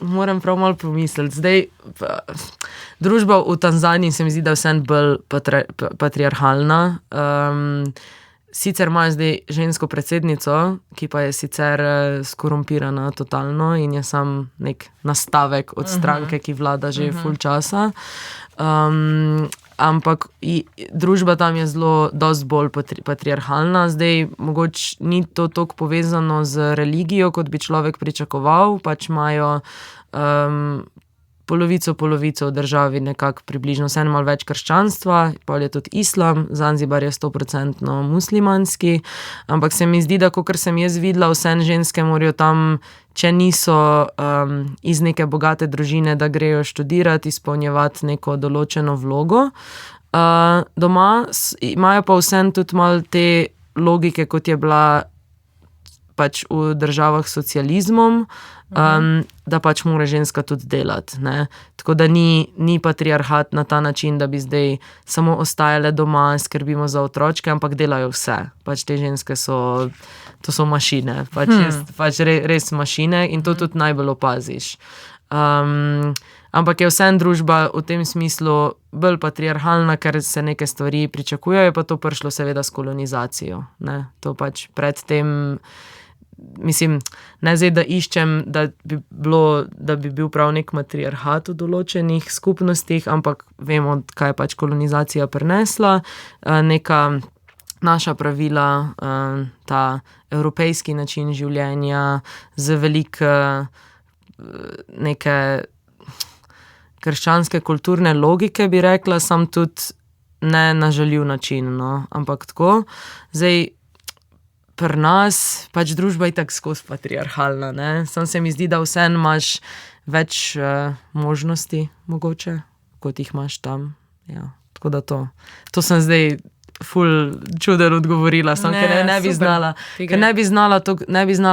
Moram prav malo pomisliti. Zdaj, družba v Tanzaniji se mi zdi, da je vseeno bolj patriarhalna. Sicer imajo zdaj žensko predsednico, ki pa je sicer skorumpirana totalno in je sam nek nastavek od stranke, ki vlada že ful časa. Ampak družba tam je dosti bolj patriarhalna. Zdaj, mogoče ni to toliko povezano z religijo, kot bi človek pričakoval, pač imajo polovico v državi nekako približno, vseeno malo več krščanstva, pol je tudi islam, Zanzibar je 100% muslimanski, ampak se mi zdi, da kakor sem jaz videla, vseeno ženske morajo tam, če niso iz neke bogate družine, da grejo študirati, izpolnjevati neko določeno vlogo. Doma imajo pa vseeno tudi malo te logike, kot je bila pač v državah s socializmom, da pač mora ženska tudi delati. Ne? Tako da ni patriarhat na ta način, da bi zdaj samo ostajale doma, skrbimo za otročke, ampak delajo vse. Pač te ženske to so mašine, pač res mašine in to tudi najbolj opaziš. Ampak je vseeno družba v tem smislu bolj patriarhalna, ker se neke stvari pričakujejo, pa to prišlo seveda s kolonizacijo. Ne? To pač predtem, mislim, ne zdaj, da iščem, da bi bil prav nek matriarhat v določenih skupnostih, ampak vemo, kaj je pač kolonizacija prinesla, neka naša pravila, ta evropejski način življenja z veliko neke krščanske kulturne logike, bi rekla, sam tudi ne na žaljiv način, no, ampak tako. Zdaj, pri nas pač družba je tako skozi patriarhalna, ne? Sam se mi zdi, da vseeno imaš več možnosti, mogoče, kot jih imaš tam. Ja, tako da to sem zdaj ful čuden odgovorila, sam, ker ne bi znala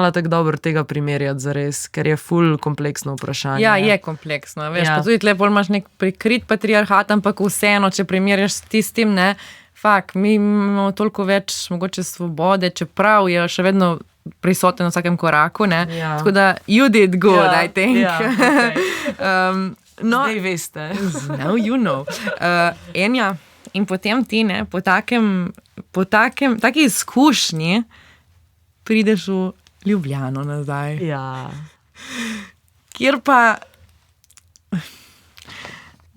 tako dobro tega primerjati zares, ker je ful kompleksno vprašanje. Ja, je kompleksno, veš, pa tudi tle pol imaš nek prikrit patriarhat, ampak vseeno, če primerjaš s tistim, ne, mi imamo toliko več mogoče svobode, čeprav je še vedno prisoten na vsakem koraku, ne, tako da you did good, I think. Okay. Zdaj veste. Now you know. Enja, in potem ti, ne, po taki izkušnji prideš v Ljubljano nazaj. Ja. Kjer pa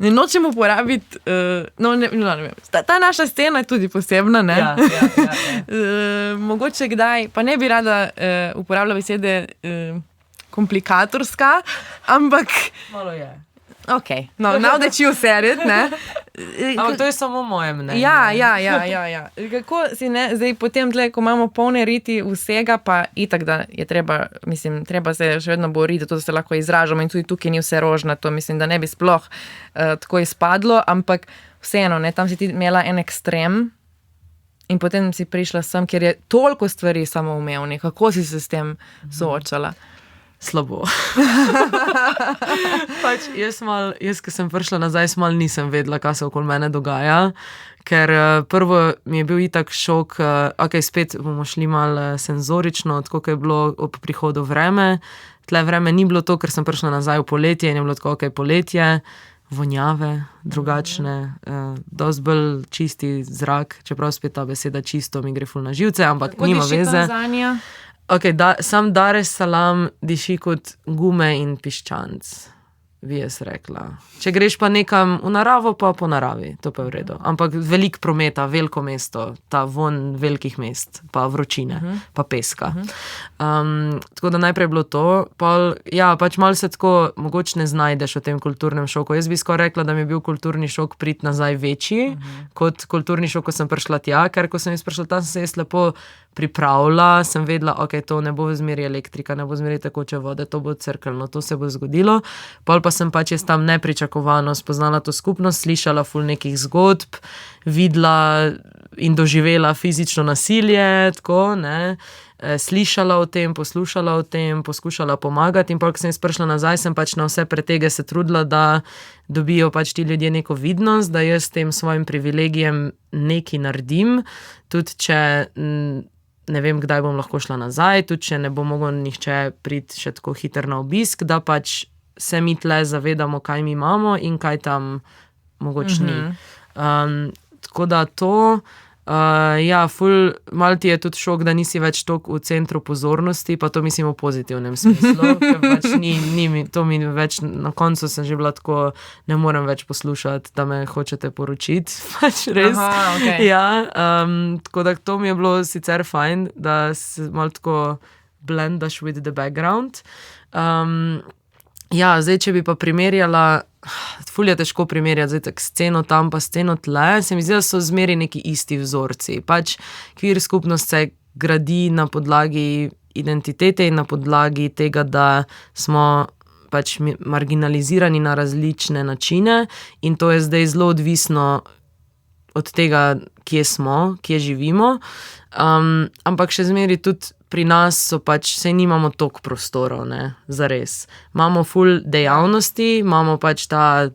ne nočem uporabiti, ne vem, ta naša scena je tudi posebna, ne? Ja. Mogoče kdaj, pa ne bi rada uporabljala besede komplikatorska, ampak malo je. Ok, now that you said it, ne? Ampak to je samo moje mnenje. Ja. Kako si, ne, zdaj potem tle, ko imamo polne riti vsega, pa itak, da je treba, mislim, treba se še vedno boriti, da se lahko izražamo in tudi tukaj ni vse rožnato, mislim, da ne bi sploh tako izpadlo, ampak vseeno, ne, tam si ti imela en ekstrem in potem si prišla sem, ker je toliko stvari samoumevnih. Kako si se s tem soočala? Slabo. Pač jaz, ko sem prišla nazaj, nisem vedela, kaj se okoli mene dogaja, ker prvo mi je bil itak šok, spet bomo šli malo senzorično, tako je bilo ob prihodu vreme. Tle vreme ni bilo to, ker sem prišla nazaj v poletje in je bilo tako, poletje, vonjave, drugačne, dosti bolj čisti zrak, čeprav spet ta beseda čisto mi gre ful na živce, ampak nima veze. Tanzanija? Okay, sam Dar es Salaam diši kot gume in piščanc, bi jaz rekla. Če greš pa nekam v naravo, pa po naravi, to pa je v redu. Ampak veliko prometa, veliko mesto, ta von velikih mest, pa vročine, pa peska. Tako da najprej je bilo to, pač malo se tako mogoče ne znajdeš v tem kulturnem šoku. Jaz bi skoraj rekla, da mi je bil kulturni šok priti nazaj večji, kot kulturni šok, ko sem prišla tja, ker ko sem jaz prišla tam, sem se jaz lepo pripravila, sem vedela, ok, to ne bo zmeri elektrika, ne bo zmeri tekoče vode, to bo crkljno, to se bo zgodilo. Pol pa sem pač jaz tam nepričakovano spoznala to skupnost, slišala ful nekih zgodb, videla in doživela fizično nasilje, tako, ne, slišala o tem, poslušala o tem, poskušala pomagati in pol, ko sem jaz prišla nazaj, sem pač na vse pretege se trudila, da dobijo pač ti ljudje neko vidnost, da jaz s tem svojim privilegijem nekaj naredim, tudi če ne vem, kdaj bom lahko šla nazaj, tudi če ne bo mogel nihče priti še tako hiter na obisk, da pač se mi tle zavedamo, kaj mi imamo in kaj tam mogoče ni. Tako da to, ful, malo ti je tudi šok, da nisi več toliko v centru pozornosti, pa to mislim v pozitivnem smislu, ker pač to mi več, na koncu sem že bila tako, ne morem več poslušati, da me hočete poročiti, pač res. Aha, okay. Tako da to mi je bilo sicer fajn, da se malo tako blendaš with the background. Zdaj, če bi pa primerjala, ful je težko primerjati, zdaj tak sceno tam pa sceno tle, se mi zdi, da so zmeri neki isti vzorci. Pač queer skupnost se gradi na podlagi identitete in na podlagi tega, da smo pač marginalizirani na različne načine in to je zdaj zelo odvisno od tega, kje smo, kje živimo, ampak še zmeri tudi pri nas so pač, saj nimamo toliko prostorov, ne, zares. Imamo ful dejavnosti, imamo pač ta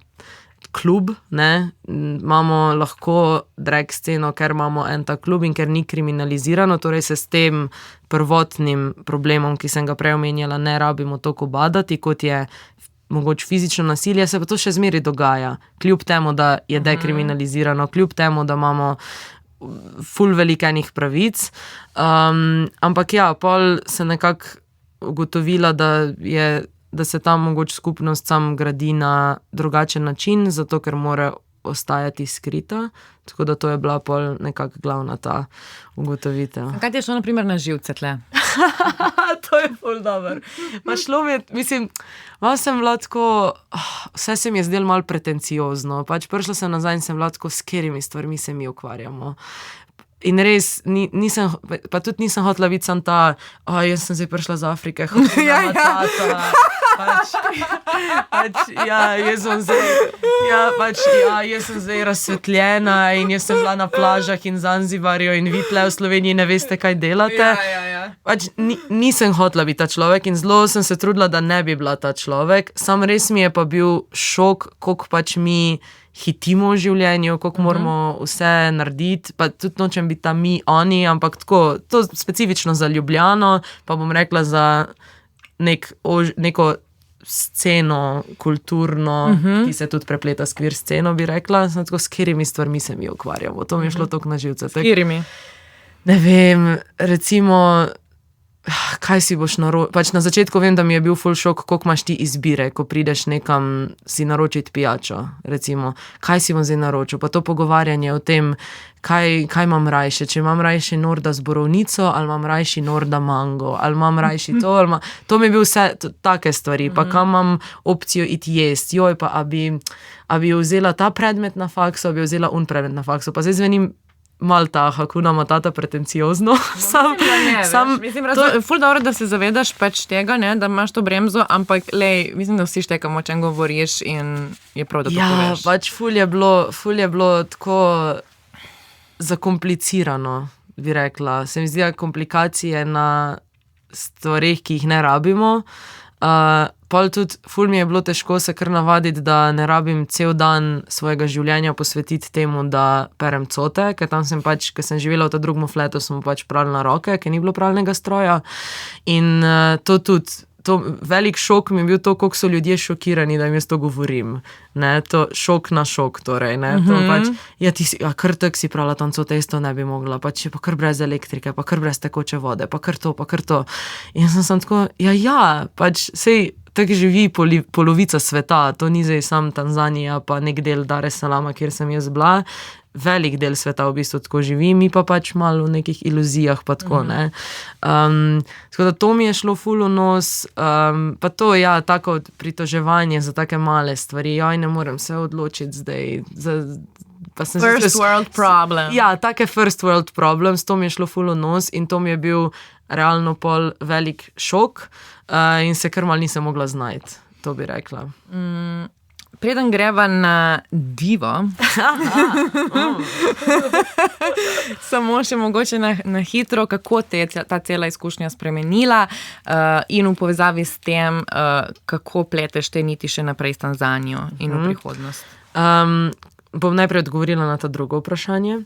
klub, ne, imamo lahko drag sceno, ker imamo en ta klub in ker ni kriminalizirano, torej se s tem prvotnim problemom, ki sem ga prej omenjala, ne rabimo toliko badati, kot je mogoče fizično nasilje, se pa to še zmeri dogaja, kljub temu, da je dekriminalizirano, kljub temu, da imamo ful velikenih pravic, ampak pol se nekako ugotovila, da se tam mogoče skupnost sam gradi na drugačen način, zato ker mora ostajati skrita, tako da to je bila pol nekako glavna ta ugotovitev. Kaj ti je šlo na primer na živce tle? To je ful dobro. Pa šlo mi je, mislim, malo sem bila tako, vse se mi je zdelo malo pretenciozno, pač prišla sem nazaj in sem bila tako, s katerimi stvarmi se mi ukvarjamo. In res, pa tudi nisem hotela biti sam ta, jaz sem zdaj prišla z Afrike, hotela matata, jaz sem zdaj razsvetljena in jaz sem bila na plažah in Zanzibarju in vi tle v Sloveniji ne veste, kaj delate. Pač nisem hotela biti ta človek in zelo sem se trudila, da ne bi bila ta človek, sam res mi je pa bil šok, koliko pač mi hitimo v življenju, koliko moramo vse narediti, pa tudi nočem biti tam mi, oni, ampak tako, to specifično za Ljubljano, pa bom rekla za neko sceno kulturno, ki se tudi prepleta s queer sceno, bi rekla, sem tako, s katerimi stvarmi se mi ukvarjamo, to mi je šlo toliko na živce. S katerimi? Ne vem, recimo, kaj si boš pač na začetku vem, da mi je bil ful šok, koliko imaš ti izbire, ko prideš nekam si naročiti pijačo, recimo, kaj si bom zdaj naročil, pa to pogovarjanje o tem, kaj imam rajše, če imam rajše norda z borovnico, ali imam rajši norda mango, ali imam rajši to, to mi je bil vse take stvari, pa kam imam opcijo iti jesti, pa a bi vzela ta predmet na faksu, a bi vzela predmet na faksu, pa zdaj zvenim malo ta Hakuna Matata pretenciozno. Ful dobro, da se zavedaš pač tega, ne, da imaš to bremzo, ampak mislim, da vsi štekamo, o čem govoriš in je prav, da to poveš. Pač ful je bilo tako zakomplicirano, bi rekla. Se mi zdi, komplikacije na stvareh, ki jih ne rabimo. Pol tudi ful mi je bilo težko se kar navaditi, da ne rabim cel dan svojega življenja posvetiti temu, da perem cote, ker tam sem pač, ker sem živela v ta drugem fletu, sem pač prala na roke, ker ni bilo pralnega stroja in to velik šok mi je bil to, koliko so ljudje šokirani, da jim jaz to govorim. Ne, to šok na šok, torej, ne, to pač, kar tak si pravila, tanco testo ne bi mogla, pač pa kar brez elektrike, pa kar brez tekoče vode, pa kar to. In sem tako, pač sej, tako živi polovica sveta, to ni zdaj sam Tanzanija, pa nek del Dar es Salama, kjer sem jaz bila, velik del sveta v bistvu tako živi, mi pa pač malo v nekih iluzijah pa tako, ne. Tako da to mi je šlo ful v nos, pa to, tako pritoževanje za take male stvari, ne morem se odločiti zdaj, First world problem. Take first world problems, to mi je šlo ful v nos in to mi je bil realno pol velik šok in se kar mal nisem mogla znajti, to bi rekla. Preden greva na divo, samo še mogoče na hitro, kako te je ta cela izkušnja spremenila in v povezavi s tem, kako pleteš te niti še naprej s Tanzanijo in v prihodnost. Bom najprej odgovorila na ta drugo vprašanje.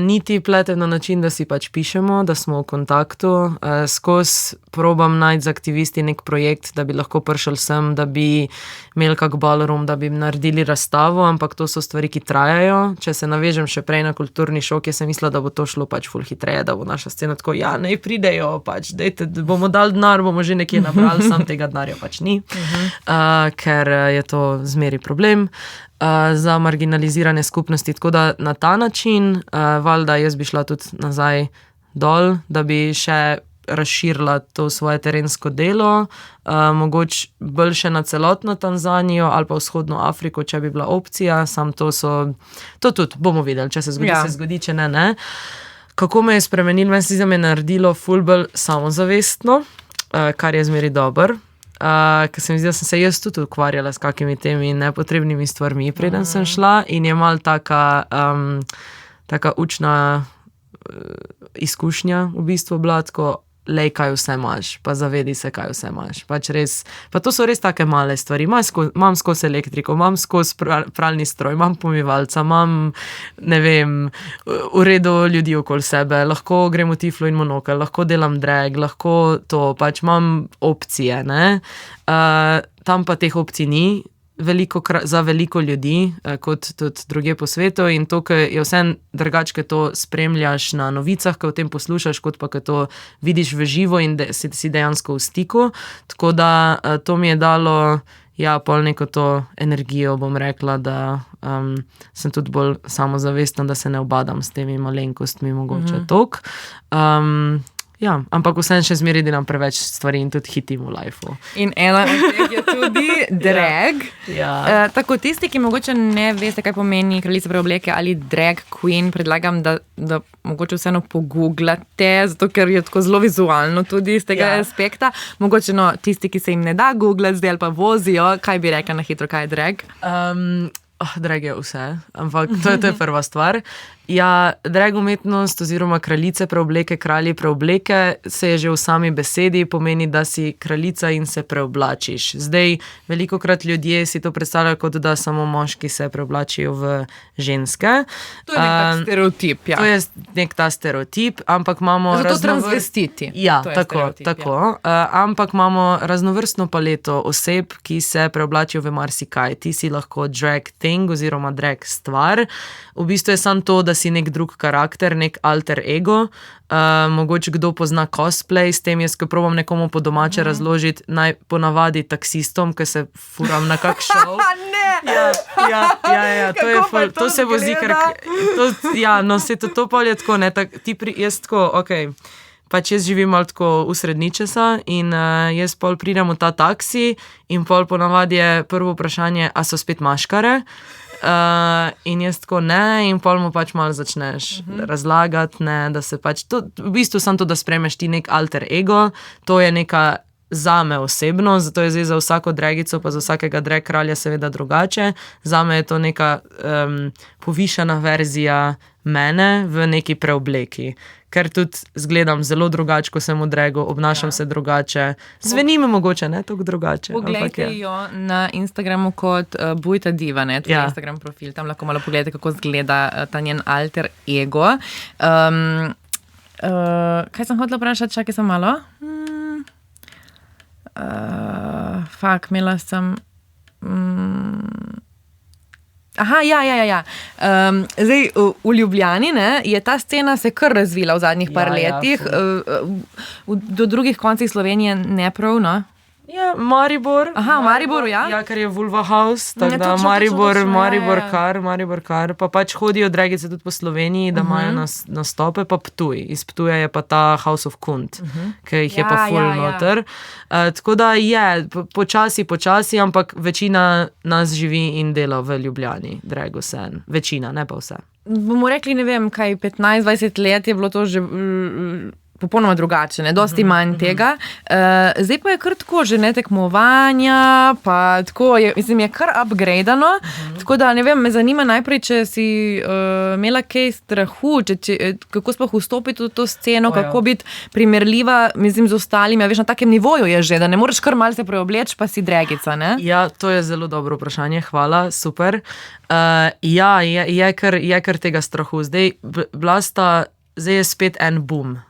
Niti pletem na način, da si pač pišemo, da smo v kontaktu. Skozi probam najti z aktivisti nek projekt, da bi lahko prišel sem, da bi imeli kak ballroom, da bi naredili razstavo, ampak to so stvari, ki trajajo. Če se navežem še prej na kulturni šok, jaz sem mislila, da bo to šlo pač ful hitreje, da bo naša scena tako, naj pridejo, pač, dejte, bomo dali denar, bomo že nekje nabrali, sam tega denarja pač ni, ker je to zmeri problem. Za marginalizirane skupnosti, tako da na ta način, valjda jaz bi šla tudi nazaj dol, da bi še razširila to svoje terensko delo, mogoče bolj še na celotno Tanzanijo ali pa vzhodno Afriko, če bi bila opcija, sam to tudi bomo videli, če se zgodi, se zgodi, če ne. Kako me je spremenilo, meni se je naredilo ful bolj samozavestno, kar je zmeri dobro. Ker se mi zdi, da sem se jaz tudi ukvarjala s kakimi temi nepotrebnimi stvarmi, preden sem šla in je malo taka učna izkušnja v bistvu bila, tako lej, kaj vse imaš, pa zavedi se, kaj vse imaš. Pač res, pa to so res take male stvari. Imam skozi elektriko, imam skozi pralni stroj, imam pomivalca, imam, ne vem, v redu ljudi okoli sebe, lahko grem v tiflo in monokel, lahko delam drag, lahko to, pač imam opcije, ne. Tam pa teh opcij ni za veliko ljudi, kot tudi drugje po svetu in to, ker je vse drugače, ker to spremljaš na novicah, ker o tem poslušaš, kot pa, ker to vidiš v živo in si dejansko v stiku, tako da to mi je dalo, pol neko to energijo, bom rekla, da sem tudi bolj samozavestna, da se ne obadam s temi malenkostmi, mogoče tok. Ampak vsem še zmeri delam preveč stvari in tudi hitim v lifeu. In ena od teh je tudi drag. Tako tisti, ki mogoče ne veste, kaj pomeni kraljica preobleke ali drag queen, predlagam, da mogoče vseeno pogooglate, zato ker je tako zelo vizualno tudi iz tega aspekta. Mogoče tisti, ki se jim ne da googlati zdaj ali pa vozijo, kaj bi rekla na hitro, kaj je drag? Drag je vse, ampak to je prva stvar. Drag umetnost oziroma kraljice preobleke, kralji preobleke se je že v sami besedi, pomeni, da si kraljica in se preoblačiš. Zdaj, velikokrat ljudje si to predstavljajo kot da samo moški se preoblačijo v ženske. To je nek stereotip, To je nek ta stereotip, ampak imamo zato transvestiti. Tako. Ampak imamo raznovrstno paleto oseb, ki se preoblačijo v marsikaj. Ti si lahko drag thing oziroma drag stvar. V bistvu je samo to, da si nek drug karakter, nek alter ego. Mogoče kdo pozna cosplay, s tem jaz, ko probam nekomu po domače razložiti, naj ponavadi taksistom, ki se furam na kak šov. To se vozi, ker to pol je tako, ne, jaz tako, pač jaz živim malo tako v srednjičesa in jaz pol pridem v ta taksi in pol ponavadi je prvo vprašanje, a so spet maškare? In jaz tako ne, in pol mu pač malo začneš razlagati, ne, da se pač, v bistvu samo to, da spremeš ti nek alter ego, to je neka zame osebno, zato je zdaj za vsako dragico pa za vsakega drag kralja seveda drugače, zame je to neka povišana verzija mene v neki preobleki, ker tudi zgledam zelo drugače, ko sem v dragu, obnašam se drugače, zveni me mogoče ne toliko drugače. Poglejte jo na Instagramu kot Bujta Diva, ne, tvoj Instagram profil, tam lahko malo pogledate, kako zgleda ta njen alter ego. Kaj sem hotela vprašati, čakaj sem malo? Imela sem... Aha, ja. Zdaj, v Ljubljani, ne, je ta scena se kar razvila v zadnjih par letih. Do drugih koncih Slovenije ne prav, no? Ja, Maribor. Aha, v Mariboru, ja. Ja, ker je Vulva House, tako da Maribor kar. Pa pač hodijo dragice tudi po Sloveniji, da imajo nastope, pa Ptuj. Iz Ptuja je pa ta House of Kunt, ki jih je pa ful noter. Tako da je, počasi, ampak večina nas živi in dela v Ljubljani, drago sen. Večina, ne pa vse. Bomo rekli, ne vem, kaj 15-20 let je bilo to že... popolnoma drugače, ne, dosti manj tega. Zdaj pa je kar tako, že ne tekmovanja, pa tako, je kar upgradano, tako da, ne vem, me zanima najprej, če si imela kaj strahu, kako sploh vstopiti v to sceno, kako biti primerljiva, mislim, z ostalimi, veš, na takem nivoju je že, da ne moreš kar malce preobleči, pa si dragica, ne? Ja, to je zelo dobro vprašanje, hvala, super. Je kar tega strahu. Zdaj je spet en boom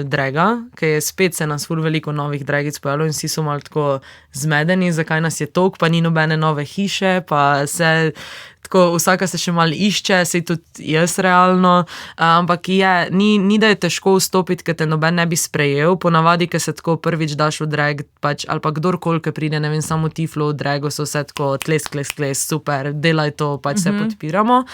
draga, ki je spet se nas ful veliko novih dragic pojavilo in vsi so malo tako zmedeni, zakaj nas je toliko, pa ni nobene nove hiše, pa se tako, vsaka se še malo išče, sej tudi jaz realno, ampak ni da je težko vstopiti, ker te noben ne bi sprejel, ponavadi, ker se tako prvič daš v drag, pač, ali pa kdorkoli, ki pride, ne vem, samo tiflo v drago, so vse tako tles, super, delaj to, pač se podpiramo.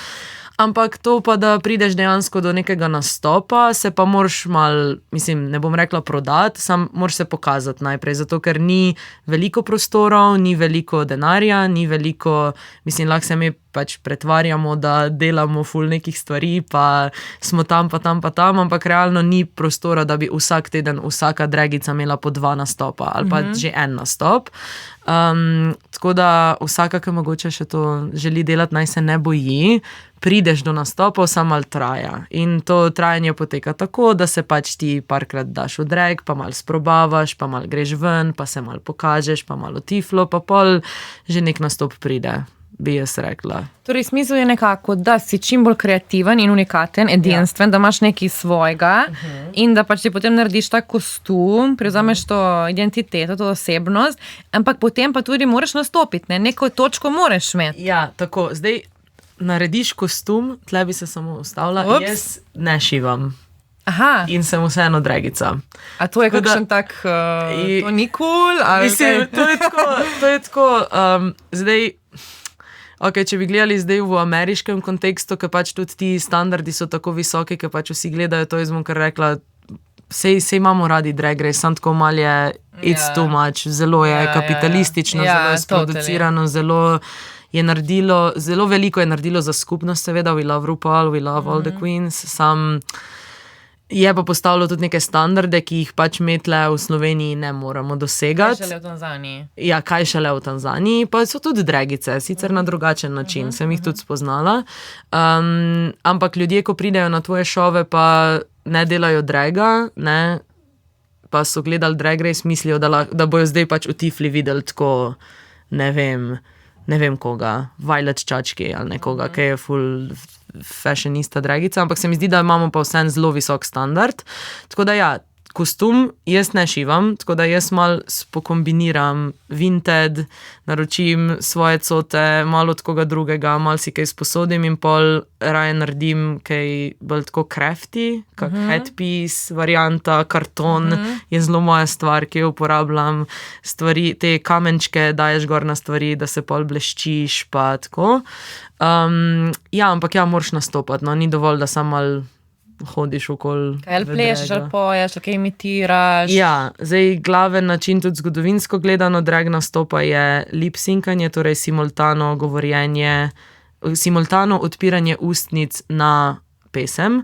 Ampak to pa, da prideš dejansko do nekega nastopa, se pa moraš malo, mislim, ne bom rekla prodati, sam moraš se pokazati najprej, zato ker ni veliko prostorov, ni veliko denarja, ni veliko, mislim, lahko se mi pač pretvarjamo, da delamo ful nekih stvari, pa smo tam, ampak realno ni prostora, da bi vsak teden vsaka dragica imela po 2 nastopa ali pa že en nastop. Tako da vsaka, ki mogoče še to želi delati, naj se ne boji, prideš do nastopov, samo malo traja. In to trajanje poteka tako, da se pač ti parkrat daš v drag, pa malo sprobavaš, pa malo greš ven, pa se malo pokažeš, pa malo tiflo, pa pol že nek nastop pride, bi jaz rekla. Torej, smisel je nekako, da si čim bolj kreativen in unikaten, edinstven, da imaš nekaj svojega in da pač ti potem narediš ta kostum, prevzameš to identiteto, to osebnost, ampak potem pa tudi moraš nastopiti, ne? Neko točko moraš imeti. Ja, tako, zdaj narediš kostum, tle bi se samo ustavila, jaz ne šivam. Aha. In sem vseeno dragica. A to je kakšen tak, to ni cool? Mislim, to je tako, zdaj, okay, če bi gledali zdaj v ameriškem kontekstu, ker pač tudi ti standardi so tako visoki, ker pač vsi gledajo to, jaz bom kar rekla, sej imamo radi Drag Race, sam tako malo je it's too much, zelo je kapitalistično, zelo je sproducirano, zelo veliko je naredilo za skupnost, seveda, we love RuPaul, we love all the queens, sam je pa postavilo tudi neke standarde, ki jih pač mi tle v Sloveniji ne moremo dosegati. Kaj šele v Tanzaniji? Ja, kaj šele v Tanzaniji, pa so tudi dragice, sicer na drugačen način, sem jih tudi spoznala. Ampak ljudje, ko pridejo na tvoje šove, pa ne delajo draga, ne, pa so gledali Drag Race, mislijo, da bojo zdaj pač v tifli videli tako, ne vem koga, Violet Čački ali nekoga, ki je full fashionista dragica, ampak se mi zdi, da imamo pa vsem zelo visok standard. Tako da ja, kostum jaz ne šivam, tako da jaz malo pokombiniram vintage, naročim svoje cote, malo od koga drugega, malo si kaj sposodim in pol raje naredim kaj bolj tako crafty, kak headpiece, varianta, karton je zelo moja stvar, ki jo uporabljam, stvari, te kamenčke daješ gor na stvari, da se pol bleščiš, pa tako. Ja, ampak ja, moraš nastopati, no, ni dovolj, da samo malo hodiš okoli. Kaj plešeš, ali poješ, ali kaj imitiraš? Ja, zdaj glaven način tudi zgodovinsko gledano drag nastopa je lip-syncanje, torej simultano govorjenje, simultano odpiranje ustnic na pesem.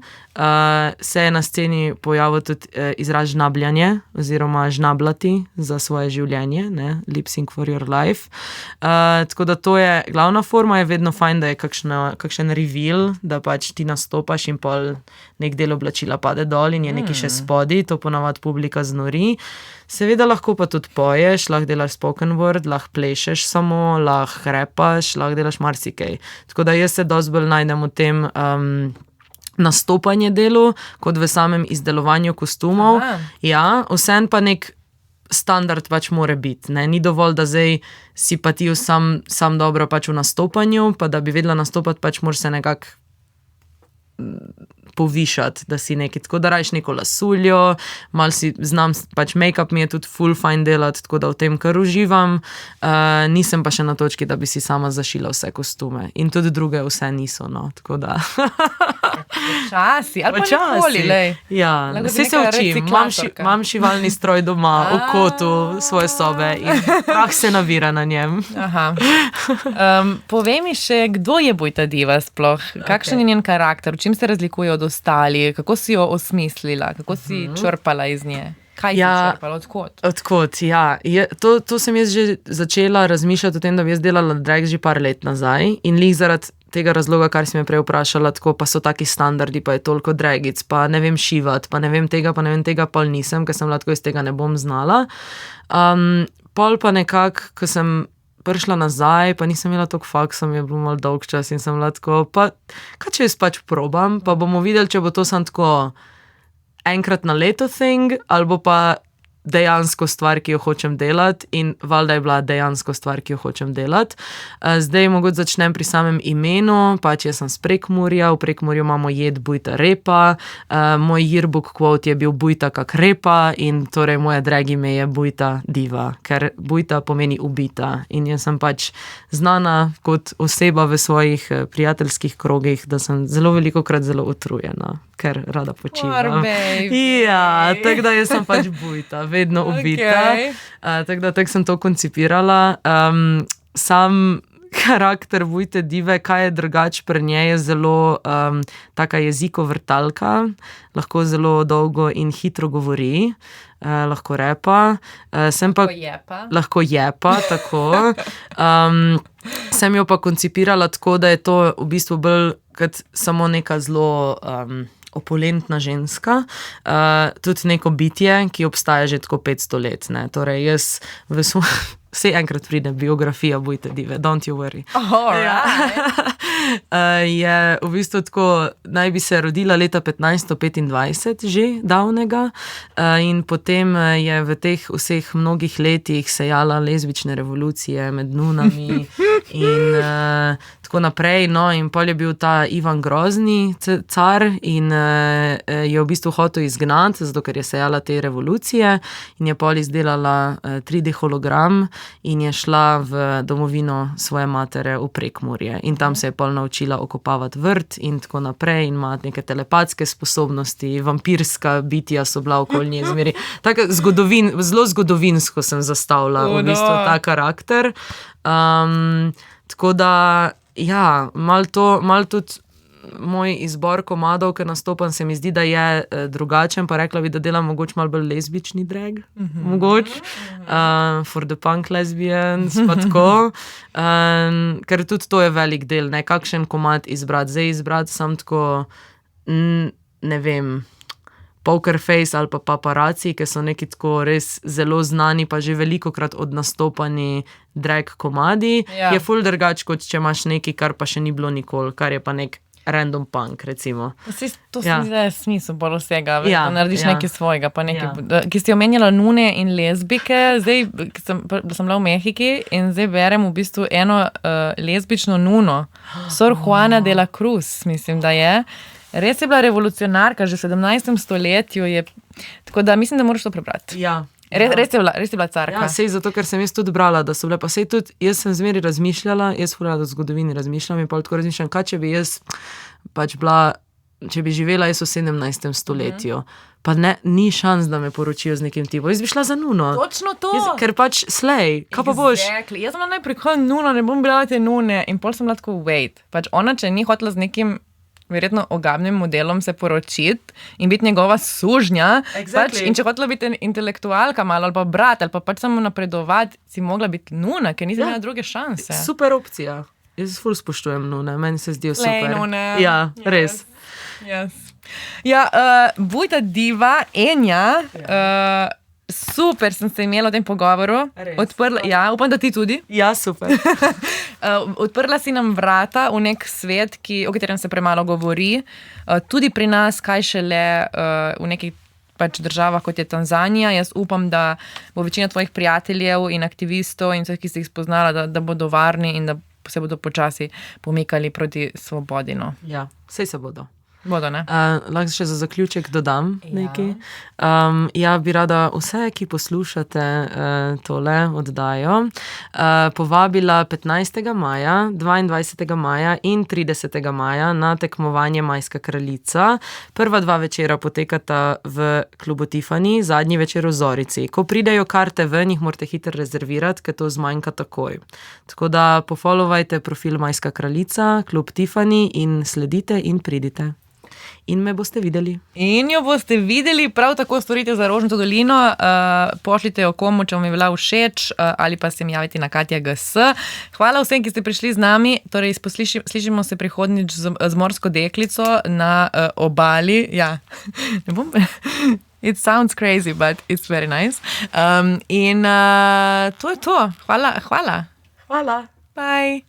Se je na sceni pojavil tudi izraz žnabljanje oziroma žnablati za svoje življenje, ne? Lip sync for your life. Tako da to je glavna forma, je vedno fajn, da je kakšen reveal, da pač ti nastopaš in pol nek del oblačila pade dol in je nekaj še spodi, to ponavadi publika znori. Seveda lahko pa tudi poješ, lahko delaš spoken word, lahko plešeš samo, lahko repaš, lahko delaš marsikaj. Tako da jaz se dosti bolj najdem v tem nastopanje delu, kot v samem izdelovanju kostumov. Ja, vsem pa nek standard pač mora biti. Ne? Ni dovolj, da zdaj si pa ti sam dobro pač v nastopanju, pa da bi vedela nastopati, pač moraš se nekako povišati, da si nekaj, tako da rajš neko lasuljo, malo si znam, pač make-up mi je tudi full fine delati, tako da v tem kar uživam. Nisem pa še na točki, da bi si sama zašila vse kostume. In tudi druge vse niso, no, tako da. Počasi, ali pa nikoli, lej. Ja, vse se učim. Imam šivalni stroj doma, v kotu svoje sobe in prah se navira na njem. Aha. Povej mi še, kdo je Vojta Diva sploh? Kakšen je njen karakter? V čem se razlikuje od ostali, kako si jo osmislila, kako si črpala iz nje? Kaj si črpala, odkot? Odkot, ja. To sem jaz že začela razmišljati o tem, da bi jaz delala drag že par let nazaj in lih zaradi tega razloga, kar si me prej vprašala, tako pa so taki standardi, pa je toliko dragic, pa ne vem šivati, pa ne vem tega, pol nisem, ker sem lahko iz tega ne bom znala. Pol pa nekako, ko sem prišla nazaj, pa nisem imela toliko faksa, mi je bilo malo dolg čas in sem bila tako, pa kaj če jaz pač probam, pa bomo videli, če bo to sam tako enkrat na leto thing, ali bo pa dejansko stvar, ki jo hočem delati in valjda je bila dejansko stvar, ki jo hočem delati. Zdaj mogoče začnem pri samem imenu, pač jaz sem z Prekmurja, v Prekmurju imamo jed Bujta repa, moj yearbook quote je bil Bujta kak repa in torej moje drag ime je Vojta Diva, ker Bujta pomeni ubita in jaz sem pač znana kot oseba v svojih prijateljskih krogih, da sem zelo velikokrat zelo utrujena, ker rada počivam. Ja, tako da jaz sem pač Vojta, vedno ubita. Okay. Tako sem to koncipirala. Sam karakter Vojte Dive, kaj je drugače pri njej, je zelo taka jezikovrtalka, lahko zelo dolgo in hitro govori, lahko repa. Lahko jepa, tako. Sem jo pa koncipirala tako, da je to v bistvu bolj kot samo neka zelo opulentna ženska, tudi neko bitje, ki obstaja že tako 500 let. Ne? Torej jaz vse enkrat pride biografija Vojte Dive, don't you worry. Je v bistvu tako, naj bi se rodila leta 1525 že davnega in potem je v teh vseh mnogih letih sejala lezbične revolucije med nunami in tako naprej, no in pol je bil ta Ivan Grozni car in je v bistvu hotel izgnati, zato ker je sejala te revolucije in je pol izdelala 3D hologram in je šla v domovino svoje matere v Prekmurje in tam se je pol naučila okopavati vrt in tako naprej in ima neke telepatske sposobnosti, vampirska bitja so bila okoli nje zmeri. Tako zelo zgodovinsko sem zastavila v bistvu ta karakter. Tako da, ja, malo tudi moj izbor komadov, ker nastopam, se mi zdi, da je drugačen, pa rekla bi, da delam mogoče malo bolj lezbični drag, mogoče, for the punk lesbians, pa tako, ker tudi to je velik del, ne, kakšen komad izbrati, zdaj izbrati sam tako, ne vem, Poker Face ali pa Paparazzi, ki so neki tako res zelo znani, pa že velikokrat odnastopani drag komadi, je ful drugač, kot če imaš nekaj, kar pa še ni bilo nikoli, kar je pa nek random punk, recimo. To se mi zdi, da je smisel bolj vsega, da narediš nekaj svojega, pa nekaj, ki ste omenjala nune in lezbike, zdaj, da sem bila v Mehiki in zdaj berem v bistvu eno lezbično nuno, Sor Juana de la Cruz, mislim, da je. Res je bila revolucionarka, že v 17. stoletju je, tako da mislim, da moraš to prebrati. Ja. Res je bila carka. Ja, sej zato, ker sem jaz tudi brala, da so bile, pa sej tudi, jaz sem zmeri razmišljala, jaz v zgodovini razmišljam in pa tako razmišljam, kaj če bi jaz pač bila, če bi živela jaz v 17. stoletju, pa ni šans, da me poročijo z nekim tipom. Jaz bi šla za nuno. Točno to. Ker pač slej, kaj pa boš? Jaz sem bila najprej nuno, ne bom bila te nune in pol sem bila tako, wait, pač ona, če ni hotela z nekim verjetno ogabnim modelom se poročiti in biti njegova sužnja. Pač, in če hotela biti intelektualka malo ali pa brat ali pa pač samo napredovati, si mogla biti nuna, ker nisem imela druge šanse. Super opcija. Jaz ful spoštujem nune, meni se zdijo super. Lej nune. Ja, res. Yes. Ja, Vojta Diva, Enja, super sem se imela v tem pogovoru. Odprla, ja, upam, da ti tudi. Ja, super. Odprla si nam vrata v nek svet, o katerem se premalo govori. Tudi pri nas, kaj šele v nekih pač državah, kot je Tanzanija. Jaz upam, da bo večina tvojih prijateljev in aktivistov in vseh, ki si jih spoznala, da bodo varni in da se bodo počasi pomikali proti svobodi. No. Ja, sej se bodo. Bodo, ne? Lahko še za zaključek dodam nekaj. Ja, bi rada vse, ki poslušate tole oddajo, povabila 15. maja, 22. maja in 30. maja na tekmovanje Majska kraljica. Prva 2 večera potekata v klubu Tiffany, zadnji večer v Zorici. Ko pridejo karte ven, jih morate hitro rezervirati, ker to zmanjka takoj. Tako da pofollowajte profil Majska kraljica, klub Tiffany in sledite in pridite. In me boste videli. In jo boste videli, prav tako storite za Rožnato dolino, pošljite jo komu, če vam je bila všeč, ali pa se mi javite na Katja GS. Hvala vsem, ki ste prišli z nami, torej slišimo se prihodnjič z morsko deklico na obali. Ja, ne bom... It sounds crazy, but it's very nice. In to je to. Hvala. Hvala. Bye.